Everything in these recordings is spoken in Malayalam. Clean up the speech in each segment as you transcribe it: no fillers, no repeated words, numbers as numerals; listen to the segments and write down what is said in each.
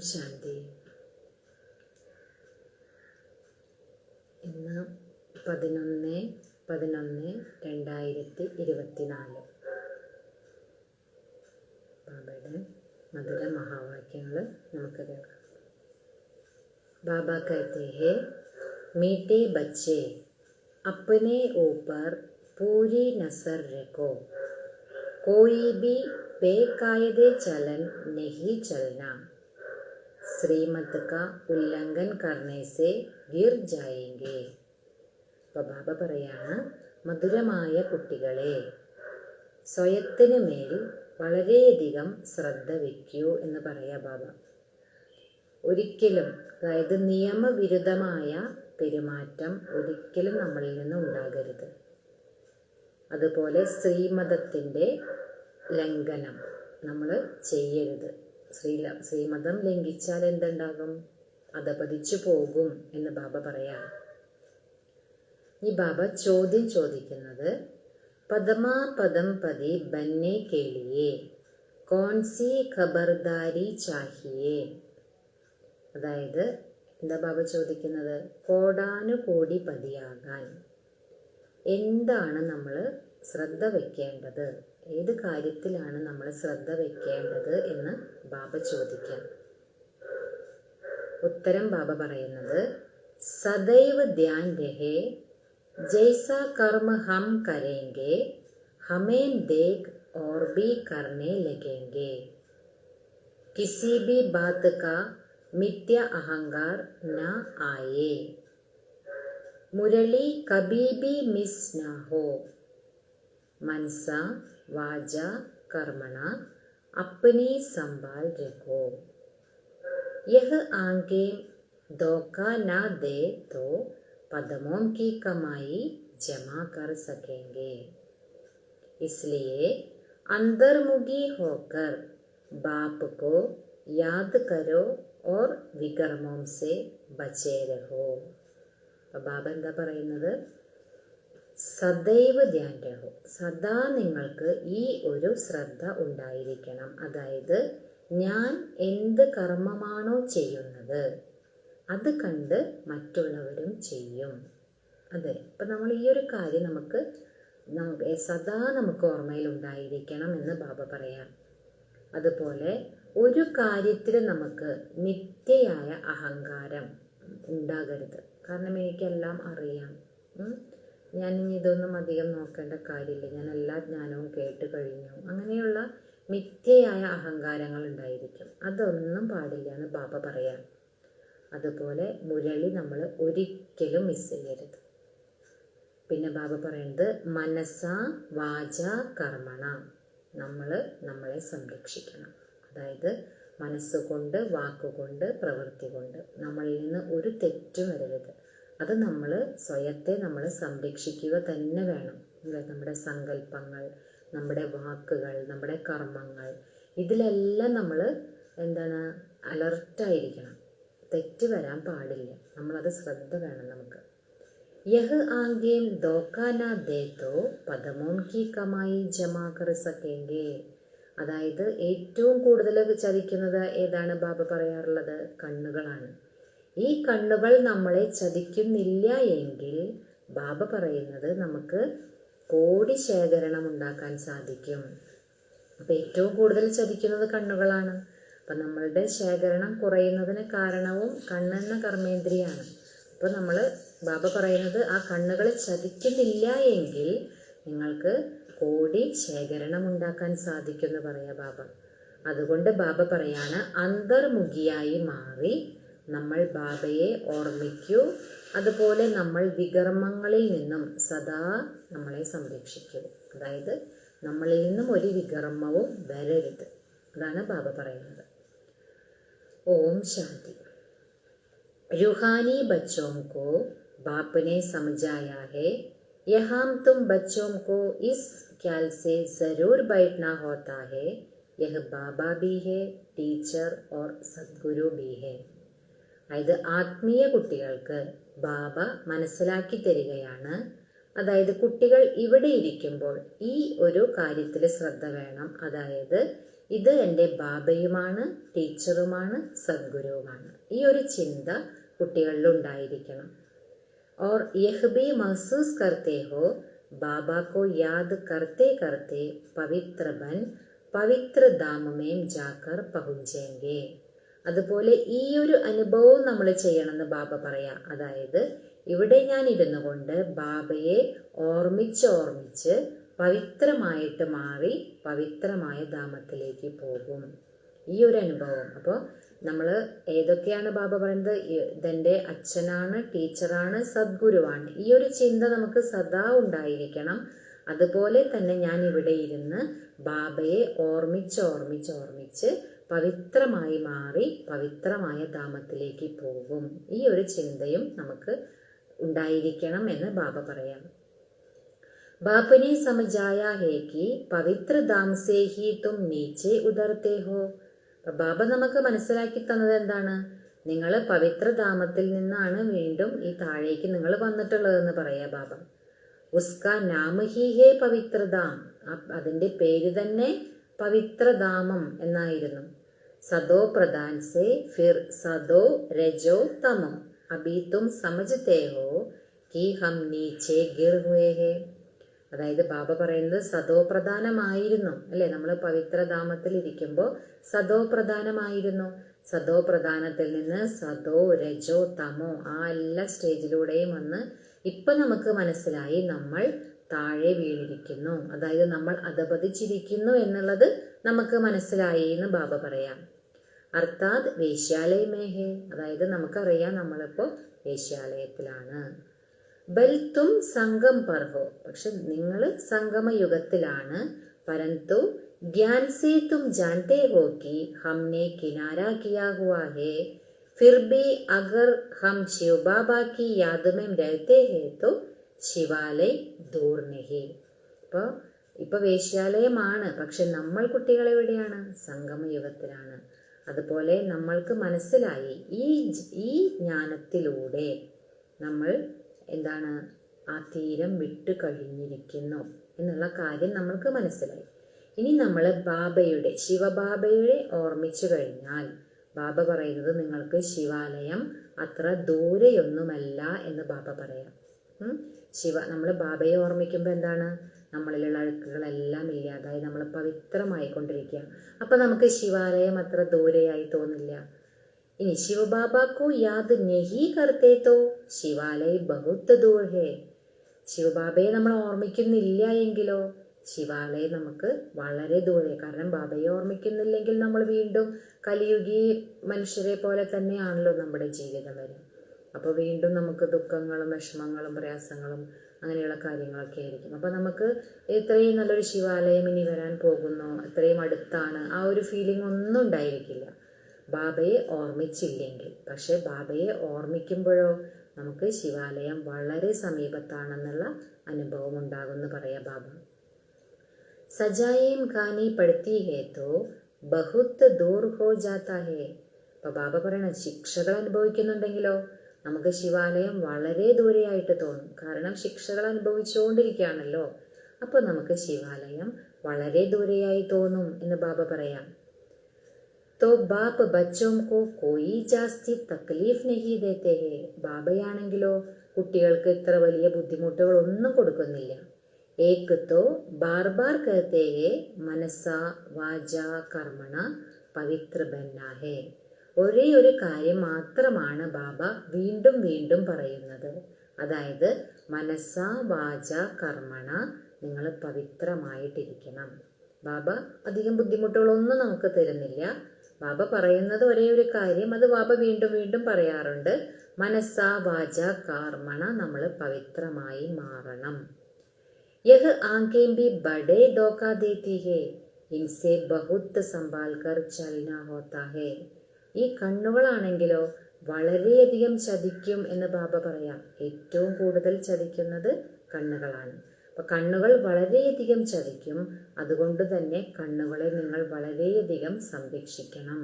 ശാന്തി. ഇന്ന് 11/11/2024 ബാബയുടെ മധുര മഹാവാക്യങ്ങൾ നമുക്ക് കേൾക്കാം. ബാബ कहते हैं, मीठे बच्चे अपने ऊपर पूरी नजर रखो, कोई भी बेकायदे चलन नहीं चलना, श्रीमत का उल्लंघन करने से गिर जाएंगे. അപ്പോൾ ബാബ പറയാണ്, മധുരമായ കുട്ടികളെ, സ്വയത്തിനു മേൽ വളരെയധികം ശ്രദ്ധ വയ്ക്കൂ എന്ന് പറയാ ബാബ. ഒരിക്കലും, അതായത് നിയമവിരുദ്ധമായ പെരുമാറ്റം ഒരിക്കലും നമ്മളിൽ നിന്ന് ഉണ്ടാകരുത്. അതുപോലെ ശ്രീമതത്തിൻ്റെ ലംഘനം നമ്മൾ ചെയ്യരുത്. ശ്രീമതം ലംഘിച്ചാൽ എന്തുണ്ടാകും? അധപതിച്ചു പോകും എന്ന് ബാബ പറയാണ്. ഈ ബാബ ചോദ്യം ചോദിക്കുന്നത്, പദമാപദം പതി ബന്നെ കെ ലിയേ കോൺസി ഖബർദാരി ചാഹിയേ. അതായത് എന്താ ബാബ ചോദിക്കുന്നത്? കോടാനുകോടി പതിയാകാൻ എന്താണ് നമ്മൾ ശ്രദ്ധ വയ്ക്കേണ്ടത്? ഏത് കാര്യത്തിലാണ് നമ്മൾ ശ്രദ്ധ വയ്ക്കേണ്ടത് എന്ന് ബാബ ചോദിക്കാം. ഉത്തരം ബാബ പറയുന്നത്, സദൈവ് ധ്യാൻ രഹേ ജൈസാ കർമ്മ ഹം കരേംഗെ ഹമേം ദേഖ് और भी करने लगेंगे, किसी भी बात का मिथ्या अहंकार न आए, मुरली कभी भी मिस न हो, मनसा वाजा कर्मणा अपनी संभाल रखो, यह आंखें धोखा न दे तो पदमों की कमाई जमा कर सकेंगे, इसलिए अंतर्मुखी होकर बाप को याद करो और विकर्मों से बचे रहो. ബാബ എന്താ പറയുന്നത്? സദൈവ് ധ്യാൻ രഹോ, സദാ നിങ്ങൾക്ക് ഈ ഒരു ശ്രദ്ധ ഉണ്ടായിരിക്കണം. അതായത് ഞാൻ എന്ത് കർമ്മമാണോ ചെയ്യുന്നത് അത് കണ്ട് മറ്റുള്ളവരും ചെയ്യും. അതെ, ഇപ്പം നമ്മൾ ഈ ഒരു കാര്യം നമുക്ക് സദാ നമുക്ക് ഓർമ്മയിൽ ഉണ്ടായിരിക്കണം എന്ന് ബാബ പറയാം. അതുപോലെ ഒരു കാര്യത്തിൽ നമുക്ക് നിത്യയായ അഹങ്കാരം ഉണ്ടാകരുത്. കാരണം എനിക്കെല്ലാം അറിയാം, ഞാൻ ഇനി ഇതൊന്നും അധികം നോക്കേണ്ട കാര്യമില്ല, ഞാൻ എല്ലാ ജ്ഞാനവും കേട്ട് കഴിഞ്ഞു, അങ്ങനെയുള്ള മിഥ്യയായ അഹങ്കാരങ്ങൾ ഉണ്ടായിരിക്കും. അതൊന്നും പാടില്ല എന്ന് ബാബ പറയാം. അതുപോലെ മുരളി നമ്മൾ ഒരിക്കലും മിസ് ചെയ്യരുത്. പിന്നെ ബാബ പറയുന്നത്, മനസ്സ വാച കർമ്മണ, നമ്മളെ സംരക്ഷിക്കണം. അതായത് മനസ്സുകൊണ്ട്, വാക്കുകൊണ്ട്, പ്രവൃത്തി കൊണ്ട് നമ്മളിൽ നിന്ന് ഒരു തെറ്റും വരരുത്. അത് നമ്മൾ സ്വയത്തെ നമ്മൾ സംരക്ഷിക്കുക തന്നെ വേണം. നമ്മുടെ സങ്കല്പങ്ങൾ, നമ്മുടെ വാക്കുകൾ, നമ്മുടെ കർമ്മങ്ങൾ, ഇതിലെല്ലാം നമ്മൾ അലർട്ടായിരിക്കണം. തെറ്റ് വരാൻ പാടില്ല. നമ്മളത് ശ്രദ്ധ വേണം നമുക്ക്. യഹ് ആംഗേം ധോക്കാന ദേതോ പദമോൻ കി കമായി ജമാ കർ സക്കേംഗേ. അതായത് ഏറ്റവും കൂടുതൽ ചതിക്കുന്നത് ഏതാണ് ബാബ പറയാറുള്ളത്? കണ്ണുകളാണ്. ഈ കണ്ണുകൾ നമ്മളെ ചതിക്കുന്നില്ല എങ്കിൽ ബാബ പറയുന്നത് നമുക്ക് കോടി ശേഖരണം ഉണ്ടാക്കാൻ സാധിക്കും. അപ്പം ഏറ്റവും കൂടുതൽ ചതിക്കുന്നത് കണ്ണുകളാണ്. അപ്പം നമ്മളുടെ ശേഖരണം കുറയുന്നതിന് കാരണവും കണ്ണെന്ന കർമ്മേന്ദ്രിയാണ്. അപ്പോൾ നമ്മൾ ബാബ പറയുന്നത് ആ കണ്ണുകളെ ചതിക്കുന്നില്ല എങ്കിൽ നിങ്ങൾക്ക് കോടി ശേഖരണം ഉണ്ടാക്കാൻ സാധിക്കുമെന്ന് പറയാം ബാബ. അതുകൊണ്ട് ബാബ പറയാണ്, അന്തർമുഖിയായി മാറി നമ്മൾ ബാബയെ ഓർമ്മിക്കൂ. അതുപോലെ നമ്മൾ വികർമ്മങ്ങളിൽ നിന്നും സദാ നമ്മളെ സംരക്ഷിക്കൂ. അതായത് നമ്മളിൽ നിന്നും ഒരു വികർമ്മവും വരരുത്. അതാണ് ബാബ പറയുന്നത്. ഓം ശാന്തി. रूहानी बच्चों को बाप ने समझाया है, यहाँ तुम बच्चों को इस ख्याल से ज़रूर बैठना होता है, यह बाबा भी है, ടീച്ചർ और സദ്ഗുരു भी है. അതായത് ആത്മീയ കുട്ടികൾക്ക് ബാബ മനസ്സിലാക്കി തരികയാണ്. അതായത് കുട്ടികൾ ഇവിടെ ഇരിക്കുമ്പോൾ ഈ ഒരു കാര്യത്തിൽ ശ്രദ്ധ വേണം. അതായത് ഇത് എൻ്റെ ബാബയുമാണ്, ടീച്ചറുമാണ്, സദ്ഗുരുവുമാണ്. ഈ ഒരു ചിന്ത കുട്ടികളിൽ ഉണ്ടായിരിക്കണം. और यह भी महसूस करते हो बाबा को याद करते करते पवित्र बन पवित्र धाम में जाकर पहुंचेंगे. അതുപോലെ ഈ ഒരു അനുഭവം നമ്മൾ ചെയ്യണമെന്ന് ബാബ പറയാം. അതായത് ഇവിടെ ഞാൻ ഇരുന്നു കൊണ്ട് ബാബയെ ഓർമ്മിച്ച് പവിത്രമായിട്ട് മാറി പവിത്രമായ ധാമത്തിലേക്ക് പോകും. ഈ ഒരു അനുഭവം. അപ്പോൾ നമ്മൾ ഏതൊക്കെയാണ് ബാബ പറയുന്നത്? ഇതെൻ്റെ അച്ഛനാണ്, ടീച്ചറാണ്, സദ്ഗുരുവാണ്. ഈ ഒരു ചിന്ത നമുക്ക് സദാ ഉണ്ടായിരിക്കണം. അതുപോലെ തന്നെ ഞാൻ ഇവിടെ ഇരുന്ന് ബാബയെ ഓർമ്മിച്ച് പവിത്രമായി മാറി പവിത്രമായ ധാമത്തിലേക്ക് പോകും. ഈ ഒരു ചിന്തയും നമുക്ക് ഉണ്ടായിരിക്കണം എന്ന് ബാബ പറയാം. ബാപ്പനെ സമജായ ഹേ കി പവിത്ര ധാം സേ ഹി തും നീച്ചെ ഉതർത്തേ ഹോ. ബാബ നമുക്ക് മനസ്സിലാക്കി തന്നത് എന്താണ്? നിങ്ങൾ പവിത്രധാമത്തിൽ നിന്നാണ് വീണ്ടും ഈ താഴേക്ക് നിങ്ങൾ വന്നിട്ടുള്ളതെന്ന് പറയാ ബാബ. ഉസ്കാ നാമ ഹി ഹേ പവിത്രധാം. അതിന്റെ പേര് തന്നെ പവിത്രധാമം എന്നായിരുന്നു. സദോ പ്രധാൻ സേ ഫിർ സദോ രജോ തമോ അബി തും സമജ്തേ ഹോ കി ഹം നീച്ചെ ഗിർ ഹുവേ ഹേ. അതായത് ബാബ പറയുന്നത് സദോ പ്രധാനമായിരുന്നു അല്ലെ? നമ്മൾ പവിത്രധാമത്തിൽ ഇരിക്കുമ്പോൾ സദോ പ്രധാനമായിരുന്നു. സദോ പ്രധാനത്തിൽ നിന്ന് സദോ രജോ തമോ ആ എല്ലാ സ്റ്റേജിലൂടെയും വന്ന് ഇപ്പൊ നമുക്ക് മനസ്സിലായി നമ്മൾ താഴെ വീണിരിക്കുന്നു. അതായത് നമ്മൾ അധപതിച്ചിരിക്കുന്നു എന്നുള്ളത് നമുക്ക് മനസ്സിലായി എന്ന് ബാബ പറയാം. അർത്ഥാത് വേശ്യാലയമേഹേ. അതായത് നമുക്കറിയാം നമ്മളിപ്പോ വേശ്യാലയത്തിലാണ്. ബൽ തും സംഗം പർഹോ. പക്ഷെ നിങ്ങൾ സംഗമയുഗത്തിലാണ്. പരന്തു ജ്ഞാൻ സേ തും ജാൻതേ ഹോ കി ഹംനെ കിനാര കിയാ ഹുവാ ഹേ ഫിർ ഭി അഗർ ഹം ശിവ ബാബ കി യാദ് മേം രഹത്തെ ഹേ തോ ശിവാലയ ദൂർ നഹി. ഇപ്പൊ വേശ്യാലയമാണ്, പക്ഷെ നമ്മൾ കുട്ടികൾ എവിടെയാണ്? സംഗമയുഗത്തിലാണ്. അതുപോലെ നമ്മൾക്ക് മനസ്സിലായി ഈ ജ്ഞാനത്തിലൂടെ നമ്മൾ എന്താണ് ആ തീരം വിട്ടു കഴിഞ്ഞിരിക്കുന്നു എന്നുള്ള കാര്യം നമ്മൾക്ക് മനസ്സിലായി. ഇനി നമ്മൾ ശിവബാബയുടെ ഓർമ്മിച്ചു കഴിഞ്ഞാൽ ബാബ പറയുന്നത് നിങ്ങൾക്ക് ശിവാലയം അത്ര ദൂരെയൊന്നുമല്ല എന്ന് ബാബ പറയാം. നമ്മൾ ബാബയെ ഓർമ്മിക്കുമ്പോൾ എന്താണ്? നമ്മളിലുള്ള അഴുക്കുകളെല്ലാം ഇല്ലാതായി നമ്മൾ പവിത്രമായിക്കൊണ്ടിരിക്കുക. അപ്പൊ നമുക്ക് ശിവാലയം അത്ര ദൂരെയായി തോന്നില്ല. ഇനി ശിവബാബാക്കു യാദ് നഹി കർത്തേ തോ ശിവാലയ ബഹുത് ദൂർ ഹേ. ശിവബാബയെ നമ്മൾ ഓർമ്മിക്കുന്നില്ല എങ്കിലോ ശിവാലയം നമുക്ക് വളരെ ദൂരെ. കാരണം ബാബയെ ഓർമ്മിക്കുന്നില്ലെങ്കിൽ നമ്മൾ വീണ്ടും കലിയുഗി മനുഷ്യരെ പോലെ തന്നെയാണല്ലോ നമ്മുടെ ജീവിതം വരും. അപ്പോൾ വീണ്ടും നമുക്ക് ദുഃഖങ്ങളും വിഷമങ്ങളും പ്രയാസങ്ങളും അങ്ങനെയുള്ള കാര്യങ്ങളൊക്കെ ആയിരിക്കും. അപ്പം നമുക്ക് ഇത്രയും നല്ലൊരു ശിവാലയം ഇനി വരാൻ പോകുന്നു, ഇത്രയും അടുത്താണ്, ആ ഒരു ഫീലിംഗ് ഒന്നും ഉണ്ടായിരിക്കില്ല ബാബയെ ഓർമ്മിച്ചില്ലെങ്കിൽ. പക്ഷെ ബാബയെ ഓർമ്മിക്കുമ്പോഴോ നമുക്ക് ശിവാലയം വളരെ സമീപത്താണെന്നുള്ള അനുഭവം ഉണ്ടാകുമെന്ന് പറയാം ബാബ. സജായേം ഖാനി പഠിത്തി ഹേ തോ ബഹുത് ദൂർ ഹോ ജാതാ ഹേ. അപ്പൊ ബാബ പറയണ ശിക്ഷകൾ അനുഭവിക്കുന്നുണ്ടെങ്കിലോ നമുക്ക് ശിവാലയം വളരെ ദൂരെയായിട്ട് തോന്നും. കാരണം ശിക്ഷകൾ അനുഭവിച്ചുകൊണ്ടിരിക്കുകയാണല്ലോ. അപ്പൊ നമുക്ക് ശിവാലയം വളരെ ദൂരെയായി തോന്നും എന്ന് ബാബ പറയാം. तो बाप बच्चों को कोई जास्ती तकलीफ नहीं देते हैं. ബാബയാണെങ്കിലോ കുട്ടികൾക്ക് ഇത്ര വലിയ ബുദ്ധിമുട്ടുകൾ ഒന്നും കൊടുക്കുന്നില്ല. ഏക് തോ ബാർ ബാർ कहते हैं മനസാ വാചാ കർമ്മണ പവിത്ര ബന്നാ ഹേ. ഒരേ ഒരു കാര്യം മാത്രമാണ് ബാബ വീണ്ടും വീണ്ടും പറയുന്നത്. അതായത് മനസാ വാചാ കർമ്മണ നിങ്ങൾ പവിത്രമായിട്ടിരിക്കണം. ബാബ അധികം ബുദ്ധിമുട്ടുകളൊന്നും നമുക്ക് തരുന്നില്ല. ബാബ പറയുന്നത് ഒരേ ഒരു കാര്യം, അത് ബാബ വീണ്ടും വീണ്ടും പറയാറുണ്ട്. മനസ്സാ വാച കർമ്മണ നമ്മൾ പവിത്രമായി മാറണം. യഹ് ആങ്കേം ഭി ബഡേ ധോക്കാ ദേത്തി ഹേ ഇൻസെ ബഹുത് സംഭാൽ കർ ചൽനാ ഹോത്താ ഹേ. ഈ കണ്ണുകളാണെങ്കിലോ വളരെയധികം ചതിക്കും എന്ന് ബാബ പറയാം. ഏറ്റവും കൂടുതൽ ചതിക്കുന്നത് കണ്ണുകളാണ്. അപ്പൊ കണ്ണുകൾ വളരെയധികം ചതിക്കും. അതുകൊണ്ട് തന്നെ കണ്ണുകളെ നിങ്ങൾ വളരെയധികം സംരക്ഷിക്കണം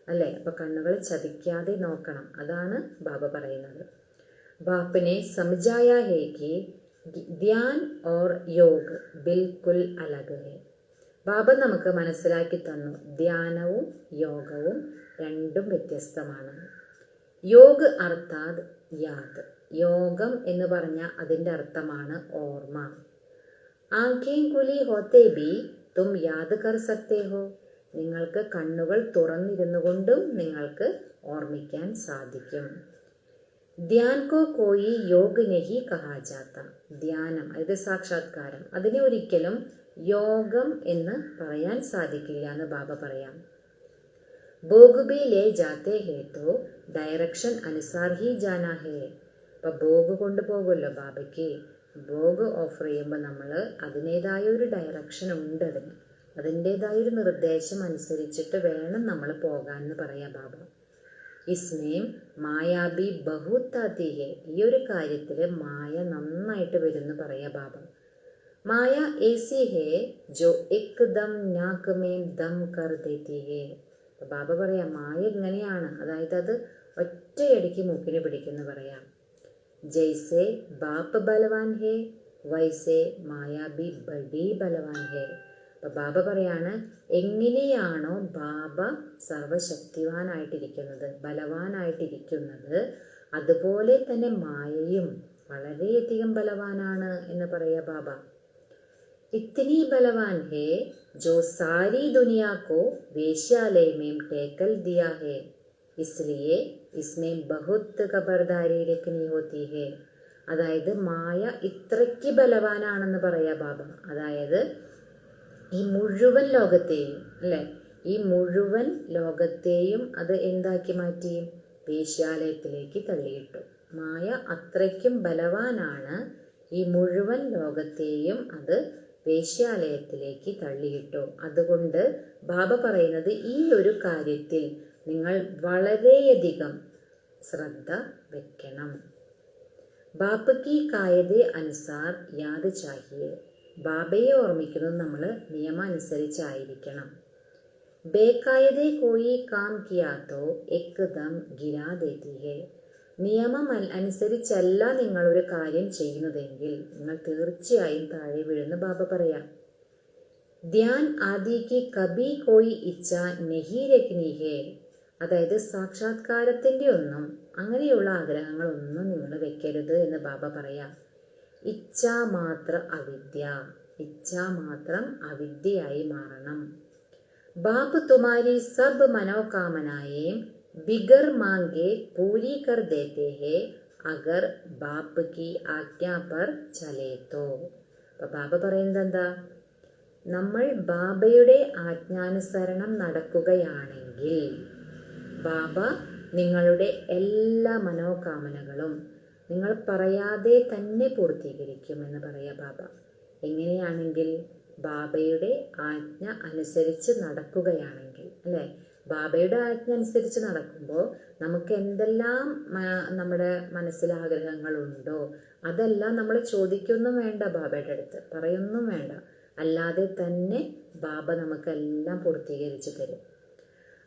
അല്ലെ? അപ്പൊ കണ്ണുകൾ ചതിക്കാതെ നോക്കണം. അതാണ് ബാബ പറയുന്നത്. ബാപ്പനെ സമജായ ഹേ കി ധ്യാൻ ഓർ योग बिल्कुल अलग है. ബാബ നമുക്ക് മനസ്സിലാക്കി തന്നു, ധ്യാനവും യോഗവും രണ്ടും വ്യത്യസ്തമാണ്. योग अर्थात യാദ്. യോഗം എന്ന് പറഞ്ഞാൽ അതിൻ്റെ അർത്ഥമാണ് ഓർമ്മ. ആഖേം ഖുലി ഹോത്തേ ഭി തും യാദ് കർ സക്തേ ഹോ. നിങ്ങൾക്ക് കണ്ണുകൾ തുറന്നിരുന്നു കൊണ്ടും നിങ്ങൾക്ക് ഓർമ്മിക്കാൻ സാധിക്കും. ധ്യാൻ കോ കോയി योग नहीं कहा जाता. ധ്യാനം അതായത് സാക്ഷാത്കാരം, അതിനെ ഒരിക്കലും യോഗം എന്ന് പറയാൻ സാധിക്കില്ല എന്ന് ബാബ പറയാം. ഭോഗ് ഭി ലേ ജാത്തേ ഹേ തോ ഡയറക്ഷൻ അനുസാർ ഹി ജാനാ ഹേ. അപ്പം ഭോഗ് കൊണ്ടുപോകുമല്ലോ ബാബയ്ക്ക്. ഭോഗ് ഓഫർ ചെയ്യുമ്പോൾ നമ്മൾ അതിൻ്റേതായ ഒരു ഡയറക്ഷൻ ഉണ്ട്, അതിൻ്റേതായൊരു നിർദ്ദേശം അനുസരിച്ചിട്ട് വേണം നമ്മൾ പോകാൻ എന്ന് പറയാം ബാബ. ഇസ്മേം മായാബി ബഹുത്താത്തി ഹേ. ഈ ഒരു കാര്യത്തിൽ മായ നന്നായിട്ട് വരുമെന്ന് പറയാം ബാബ. മായ ഏസി ഹേ ജോ എക് ദം നാക് മേം ദം കർ ദേത്തി ഹേ. ബാബ പറയാം മായ എങ്ങനെയാണ്, അതായത് അത് ഒറ്റയടിക്ക് മൂക്കിന് പിടിക്കുന്നു പറയാം. ജൈസെ ബാപ്പ് ബലവാൻ ഹേ വൈസെ മായാബി ബഡി ബലവാൻ ഹേ. അപ്പം ബാബ പറയാണ്, എങ്ങനെയാണോ ബാബ സർവശക്തിവാനായിട്ടിരിക്കുന്നത്, ബലവാനായിട്ടിരിക്കുന്നത്, അതുപോലെ തന്നെ മായയും വളരെയധികം ബലവാനാണ് എന്ന് പറയാ ബാബ. इतनी बलवान है जो सारी दुनिया को वेश्यालय में टेकल दिया है, इसलिए इसमें बहुत खबरदारी रखनी होती है. അതായത് മായ ഇത്രയ്ക്ക് ബലവാനാണെന്ന് പറയാ ബാബ. അതായത് ഈ മുഴുവൻ ലോകത്തെയും അല്ലേ, ഈ മുഴുവൻ ലോകത്തെയും അത് എന്താക്കി മാറ്റി, വേശ്യാലയത്തിലേക്ക് തള്ളിയിട്ടു. മായ അത്രയ്ക്കും ബലവാനാണ്, ഈ മുഴുവൻ ലോകത്തെയും അത് വേശ്യാലയത്തിലേക്ക് തള്ളിയിട്ടു. അതുകൊണ്ട് ബാബ പറയുന്നത് ഈ ഒരു കാര്യത്തിൽ നിങ്ങൾ വളരെയധികം ശ്രദ്ധ വെക്കണം. ബാപ്പയ്ക്ക് കായതേ അനുസാർ യാദ് ചാഹിയെ. ബാബയെ ഓർമ്മിക്കുന്നത് നമ്മൾ നിയമം അനുസരിച്ചായിരിക്കണം. ബേക്കായതേ കോയി കാം കിയാത്തോ എക്ദം ഗിരാ ദേത്തി ഹേ. നിയമം അനുസരിച്ചല്ല നിങ്ങളൊരു കാര്യം ചെയ്യുന്നതെങ്കിൽ നിങ്ങൾ തീർച്ചയായും താഴെ വീഴുന്ന ബാബ പറയാം. ധ്യാൻ ആദിക്ക് കബി കോയി ഇച്ഛ നെഹി രഖ്നി ഹേ. അതായത് സാക്ഷാത്കാരത്തിൻ്റെ ഒന്നും അങ്ങനെയുള്ള ആഗ്രഹങ്ങളൊന്നും നിങ്ങൾ വെക്കരുത് എന്ന് ബാബ പറയാം. ഇച്ഛ മാത്ര അവിദ്യ. ഇച്ഛ മാത്രം അവിദ്യയായി മാറണം. ബാപ്പ് തുമാരി സബ് മനോകാമനായേം बिगर मांगे पूरी कर देते हैं अगर बाप की आज्ञा पर चले तो. അപ്പോൾ ബാബ പറയുന്നത് എന്താ, നമ്മൾ ബാബയുടെ ആജ്ഞാനുസരണം നടക്കുകയാണെങ്കിൽ ബാബ നിങ്ങളുടെ എല്ലാ മനോകാമനകളും നിങ്ങൾ പറയാതെ തന്നെ പൂർത്തീകരിക്കുമെന്ന് പറയാം ബാബ. എങ്ങനെയാണെങ്കിൽ, ബാബയുടെ ആജ്ഞ അനുസരിച്ച് നടക്കുകയാണെങ്കിൽ അല്ലേ. ബാബയുടെ ആജ്ഞ അനുസരിച്ച് നടക്കുമ്പോൾ നമുക്ക് എന്തെല്ലാം നമ്മുടെ മനസ്സിൽ ആഗ്രഹങ്ങളുണ്ടോ അതെല്ലാം നമ്മൾ ചോദിക്കൊന്നും വേണ്ട, ബാബയുടെ അടുത്ത് പറയൊന്നും വേണ്ട, അല്ലാതെ തന്നെ ബാബ നമുക്കെല്ലാം പൂർത്തീകരിച്ച് തരും.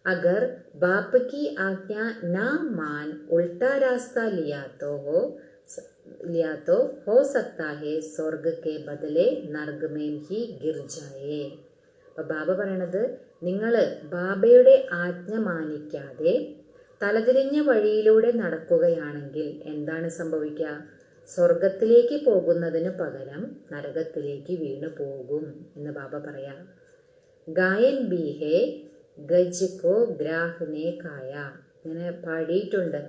അഗർ ബാപ്പ് കി ആജ്ഞ നാ മാൻ ഉൾട്ടാ രാസ്ത लिया तो हो सकता है स्वर्ग के बदले नर्ग में ही गिर जाए. അപ്പം ബാബ പറയണത്, നിങ്ങൾ ബാബയുടെ ആജ്ഞ മാനിക്കാതെ തലതിരിഞ്ഞ വഴിയിലൂടെ നടക്കുകയാണെങ്കിൽ എന്താണ് സംഭവിക്കുക? സ്വർഗത്തിലേക്ക് പോകുന്നതിന് പകരം നരകത്തിലേക്ക് വീണു പോകും എന്ന് ബാബ പറയാം. ഗായൻ ബി ഹേ ഗജ് കോ ഗ്രാഹ്നെ കായ. ഇങ്ങനെ പാടിയിട്ടുണ്ട്,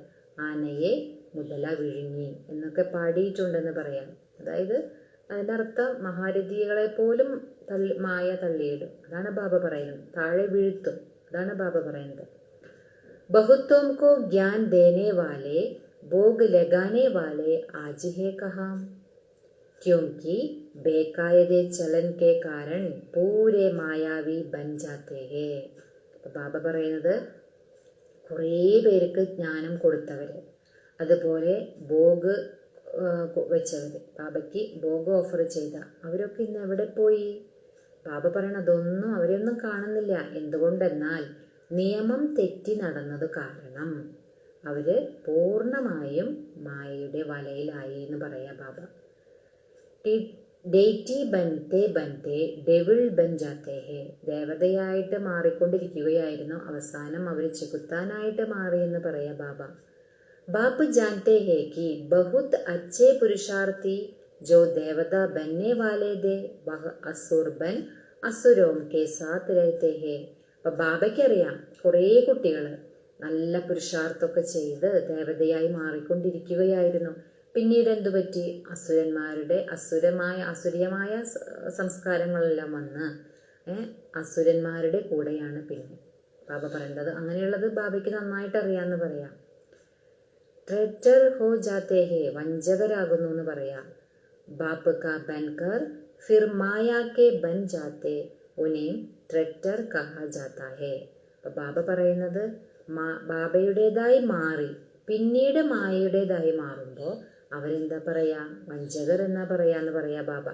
ആനയെ മുതല വിഴുങ്ങി എന്നൊക്കെ പാടിയിട്ടുണ്ടെന്ന് പറയാം. അതായത് അതിൻ്റെ അർത്ഥം മഹാരഥികളെ പോലും മായ തള്ളിയിടും, അതാണ് ബാബ പറയുന്നത്. താഴെ വീഴ്ത്തും, അതാണ് ബാബ പറയുന്നത്. ബഹുത്വം കോ ജ്ഞാൻ ദേനെ വാലെ ഭോഗ് ലഗാനെ വാലെ ആജ് ഹേ കഹാം ക്യോंकि ബേക്കായതേ ചലൻ കെ കാരൺ പൂരെ മായാവി ബൻ ജാത്തേ ഹേ. ബാബ പറയുന്നത്, കുറേ പേർക്ക് ജ്ഞാനം കൊടുത്തവർ, അതുപോലെ ഭോഗ് വെച്ചവർ, ബാബയ്ക്ക് ഭോഗ് ഓഫർ ചെയ്ത അവരൊക്കെ ഇന്ന് എവിടെ പോയി? ബാബ പറയണ അതൊന്നും അവരെയൊന്നും കാണുന്നില്ല. എന്തുകൊണ്ടെന്നാൽ നിയമം തെറ്റി നടന്നത് കാരണം അവർ പൂർണ്ണമായും മായയുടെ വലയിലായി എന്ന് പറയാം ബാബ. ഡേറ്റി ബൻത്തെ ബൻത്തെ ഡെവിൾ ബൻ ജാത്തേ ഹേ. ദേവതയായിട്ട് മാറിക്കൊണ്ടിരിക്കുകയായിരുന്നു, അവസാനം അവർ ചെകുത്താനായിട്ട് മാറിയെന്ന് പറയാ ബാബ. ബാപ്പ് ജാൻത്തെ ഹേ കി ബഹുത് അച്ഛേ പുരുഷാർത്ഥി जो देवता बनने वाले थे वह असुर बन असुरों के साथ रहते हैं. അപ്പൊ ബാബയ്ക്കറിയാം കുറേ കുട്ടികൾ നല്ല പുരുഷാർത്ഥമൊക്കെ ചെയ്ത് ദേവതയായി മാറിക്കൊണ്ടിരിക്കുകയായിരുന്നു. പിന്നീട് എന്തു പറ്റി? അസുര്യമായ സംസ്കാരങ്ങളെല്ലാം വന്ന് അസുരന്മാരുടെ കൂടെയാണ് പിന്നെ ബാബ പറയേണ്ടത്. അങ്ങനെയുള്ളത് ബാബയ്ക്ക് നന്നായിട്ട് അറിയാമെന്ന് പറയാം. ട്രെറ്റർ ഹോ ജാത്തേ ഹേ, വഞ്ചകരാകുന്നു എന്ന് പറയാം. बाप का बनकर फिर माया के बन जाते उन्हें ट्रेक्टर कहा जाता है. ബാബ പറയുന്നത് ബാബയുടേതായി മാറി പിന്നീട് മായയുടേതായി മാറുമ്പോൾ അവരെന്താ പറയാ? വഞ്ചകർ എന്നാ പറയാന്ന് പറയാ ബാബ.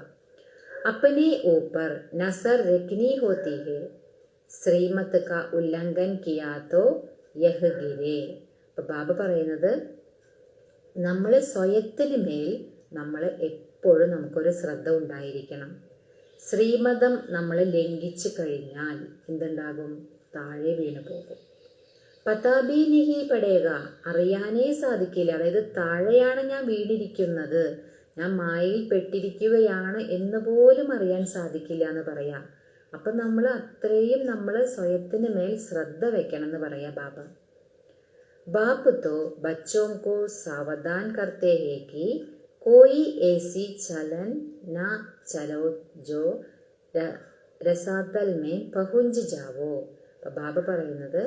अपने ऊपर नजर रखनी होती है, श्रीमत का उल्लंघन किया तो यह गिरे. ബാബ പറയുന്നത് നമ്മൾ സ്വയത്തിന് മേൽ നമ്മൾ എപ്പോഴും നമുക്കൊരു ശ്രദ്ധ ഉണ്ടായിരിക്കണം. ശ്രീമതം നമ്മൾ ലംഘിച്ചു കഴിഞ്ഞാൽ എന്തുണ്ടാകും? താഴെ വീണു പോകും. പതാബി നിഹി പടേക, അറിയാനേ സാധിക്കില്ല. അതായത് താഴെയാണ് ഞാൻ വീണിരിക്കുന്നത്, ഞാൻ മായയിൽ പെട്ടിരിക്കുകയാണ് എന്ന് പോലും അറിയാൻ സാധിക്കില്ല എന്ന് പറയാം. അപ്പം നമ്മൾ അത്രയും നമ്മൾ സ്വയത്തിന് മേൽ ശ്രദ്ധ വെക്കണം എന്ന് പറയാ ബാബ. ബാപ്പ് തോ ബച്ചോं को सावधान करते हैं कि कोई ऐसी चलन ना चलो जो रसातल में पहुंच जावो. ബാബ പറയുന്നത്,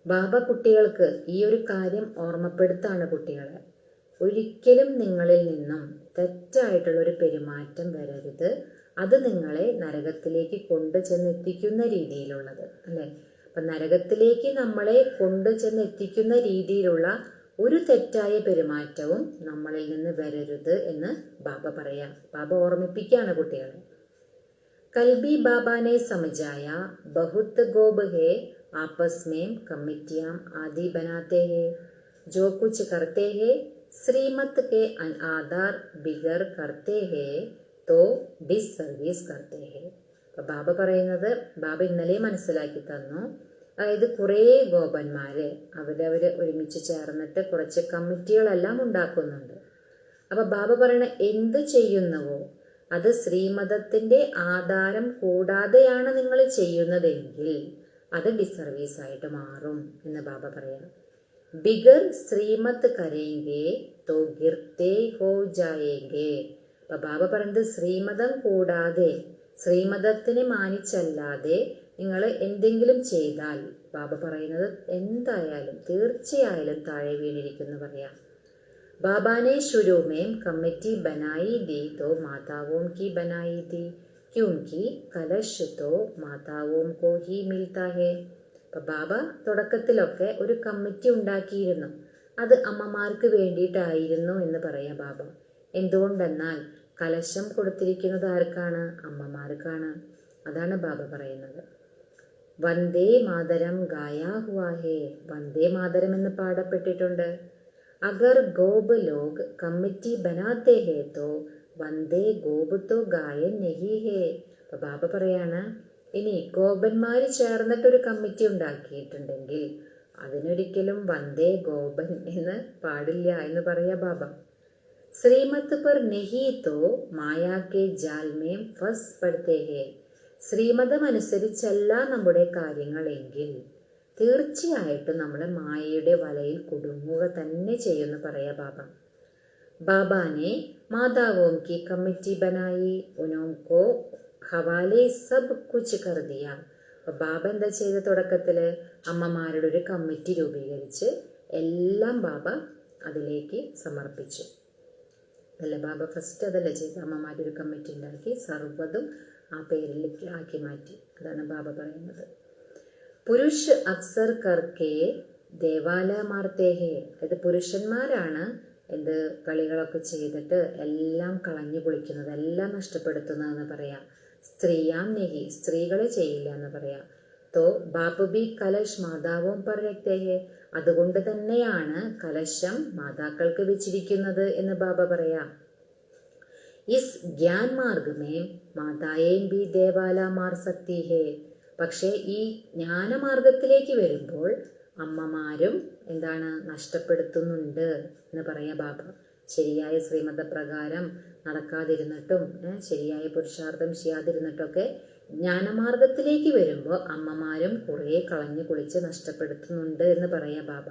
ബാബ കുട്ടികൾക്ക് ഈ ഒരു കാര്യം ഓർമ്മപ്പെടുത്താണ് കുട്ടികളെ. ഒരിക്കലും നിങ്ങളിൽ നിന്നും തെറ്റായിട്ടുള്ളൊരു പെരുമാറ്റം വരരുത്. അത് നിങ്ങളെ നരകത്തിലേക്ക് കൊണ്ടുചെന്നെത്തിക്കുന്ന രീതിയിലുള്ളത് അല്ലേ. അപ്പം നരകത്തിലേക്ക് നമ്മളെ കൊണ്ടുചെന്നെത്തിക്കുന്ന രീതിയിലുള്ള ഒരു തെറ്റായ പെരുമാറ്റവും നമ്മളിൽ നിന്ന് വരരുത് എന്ന് ബാബ പറയാം. ബാബ ഓർമ്മിപ്പിക്കുകയാണ് കുട്ടികളെ. കൽബി ബാബാനെ സമझाയ बहुत गोब है आपस में कमिटियां आदि बनाते हैं, जो कुछ करते हैं श्रीमत के आधार बिगड़ करते हैं तो ഡിസ്സർവീസ് करते हैं. അപ്പം ബാബ പറയുന്നത്, ബാബ ഇന്നലെ മനസ്സിലാക്കി തന്നു. അതായത് കുറേ ഗോപന്മാര് അവരവർ ഒരുമിച്ച് ചേർന്നിട്ട് കുറച്ച് കമ്മിറ്റികളെല്ലാം ഉണ്ടാക്കുന്നുണ്ട്. അപ്പൊ ബാബ പറയണ എന്ത് ചെയ്യുന്നുവോ അത് ശ്രീമതത്തിന്റെ ആധാരം കൂടാതെയാണ് നിങ്ങൾ ചെയ്യുന്നതെങ്കിൽ അത് ഡിസർവീസ് ആയിട്ട് മാറും എന്ന് ബാബ പറയാം. ബിഗർ ശ്രീമത് കരേങ്കെ തോ ഗിർത്തേ ഹോ ജായേങ്കെ. അപ്പൊ ബാബ പറയുന്നത് ശ്രീമതം കൂടാതെ, ശ്രീമതത്തിനെ മാനിച്ചല്ലാതെ നിങ്ങൾ എന്തെങ്കിലും ചെയ്താൽ ബാബ പറയുന്നത് എന്തായാലും തീർച്ചയായാലും താഴെ വീണിരിക്കുന്നു പറയാം. ബാബാനെ शुरू में कमेटी बनाई दी तो माताओं की बनाई थी, क्योंकि कलश तो माताओं को ही मिलता है. അപ്പം ബാബ തുടക്കത്തിലൊക്കെ ഒരു കമ്മിറ്റി ഉണ്ടാക്കിയിരുന്നു, അത് അമ്മമാർക്ക് വേണ്ടിയിട്ടായിരുന്നു എന്ന് പറയാം ബാബ. എന്തുകൊണ്ടെന്നാൽ കലശം കൊടുത്തിരിക്കുന്നത് ആർക്കാണ്? അമ്മമാർക്കാണ്. അതാണ് ബാബ പറയുന്നത്. വന്ദേ മാതരം ഗായാ ഹുവാ ഹേ, വന്ദേ മാതരം എന്ന് പാടപ്പെട്ടിട്ടുണ്ട്. അഗർ ഗോബ് ലോഗ് കമ്മിറ്റി ബനാത്തെ ഹേ തോ വന്ദേ ഗോബ് തോ ഗായൻ നഹി ഹേ. അപ്പൊ ബാബ പറയാണ്, ഇനി ഗോപന്മാര് ചേർന്നിട്ടൊരു കമ്മിറ്റി ഉണ്ടാക്കിയിട്ടുണ്ടെങ്കിൽ അതിനൊരിക്കലും വന്ദേ ഗോപൻ എന്ന് പാടില്ല എന്ന് പറയാ ബാബ. ശ്രീമത് പർ നഹി തോ മായാ കെ ജാൽ മേ ഫസ് പഡ്തേ ഹേ. ശ്രീമതം അനുസരിച്ചല്ല നമ്മുടെ കാര്യങ്ങളെങ്കിൽ തീർച്ചയായിട്ടും നമ്മൾ മായയുടെ വലയിൽ കുടുങ്ങുക തന്നെ ചെയ്യുമെന്ന് പറയാ ബാബ. ബാബാനെ മാതാവോം കി കമ്മിറ്റി ബനായി, ഉനോംകോ ഹവാലെ സബ് കുച്ച് കർ ദിയ. അപ്പൊ ബാബ എന്താ ചെയ്ത? തുടക്കത്തില് അമ്മമാരുടെ ഒരു കമ്മിറ്റി രൂപീകരിച്ച് എല്ലാം ബാബ അതിലേക്ക് സമർപ്പിച്ചു. അതല്ല ബാബ ഫസ്റ്റ് അതല്ലേ ചെയ്ത്? അമ്മമാരുടെ ഒരു കമ്മിറ്റി ഉണ്ടാക്കി സർവ്വതും ആ പേരിലേക്ക് ആക്കി മാറ്റി. അതാണ് ബാബ പറയുന്നത്. പുരുഷ് അക്സർ കർക്കെ ദേവാല മാർത്തേ ഹേ. അത് പുരുഷന്മാരാണ് എന്ത് കളികളൊക്കെ ചെയ്തിട്ട് എല്ലാം കളഞ്ഞു കുളിക്കുന്നത്, എല്ലാം നഷ്ടപ്പെടുത്തുന്നതെന്ന് പറയാം. സ്ത്രീയാം നെഹി, സ്ത്രീകളെ ചെയ്യില്ല എന്ന് പറയാം. തോ ബാപ്പ് ബി കലശ് മാതാവും പറയത്തേ ഹേ. അതുകൊണ്ട് തന്നെയാണ് കലശം മാതാക്കൾക്ക് വെച്ചിരിക്കുന്നത് എന്ന് ബാബ പറയാം. ഇസ് ജ്ഞാൻ മാർഗ് മേ മാതായേം ബി ദേവാല മാർ സക്തി ഹേ. പക്ഷേ ഈ ജ്ഞാനമാർഗത്തിലേക്ക് വരുമ്പോൾ അമ്മമാരും എന്താണ് നഷ്ടപ്പെടുത്തുന്നുണ്ട് എന്ന് പറയാ ബാബ. ശരിയായ ശ്രീമതപ്രകാരം നടക്കാതിരുന്നിട്ടും ശരിയായ പുരുഷാർത്ഥം ചെയ്യാതിരുന്നിട്ടൊക്കെ ജ്ഞാനമാർഗത്തിലേക്ക് വരുമ്പോൾ അമ്മമാരും കുറേ കളഞ്ഞു കുളിച്ച് നഷ്ടപ്പെടുത്തുന്നുണ്ട് എന്ന് പറയാ ബാബ.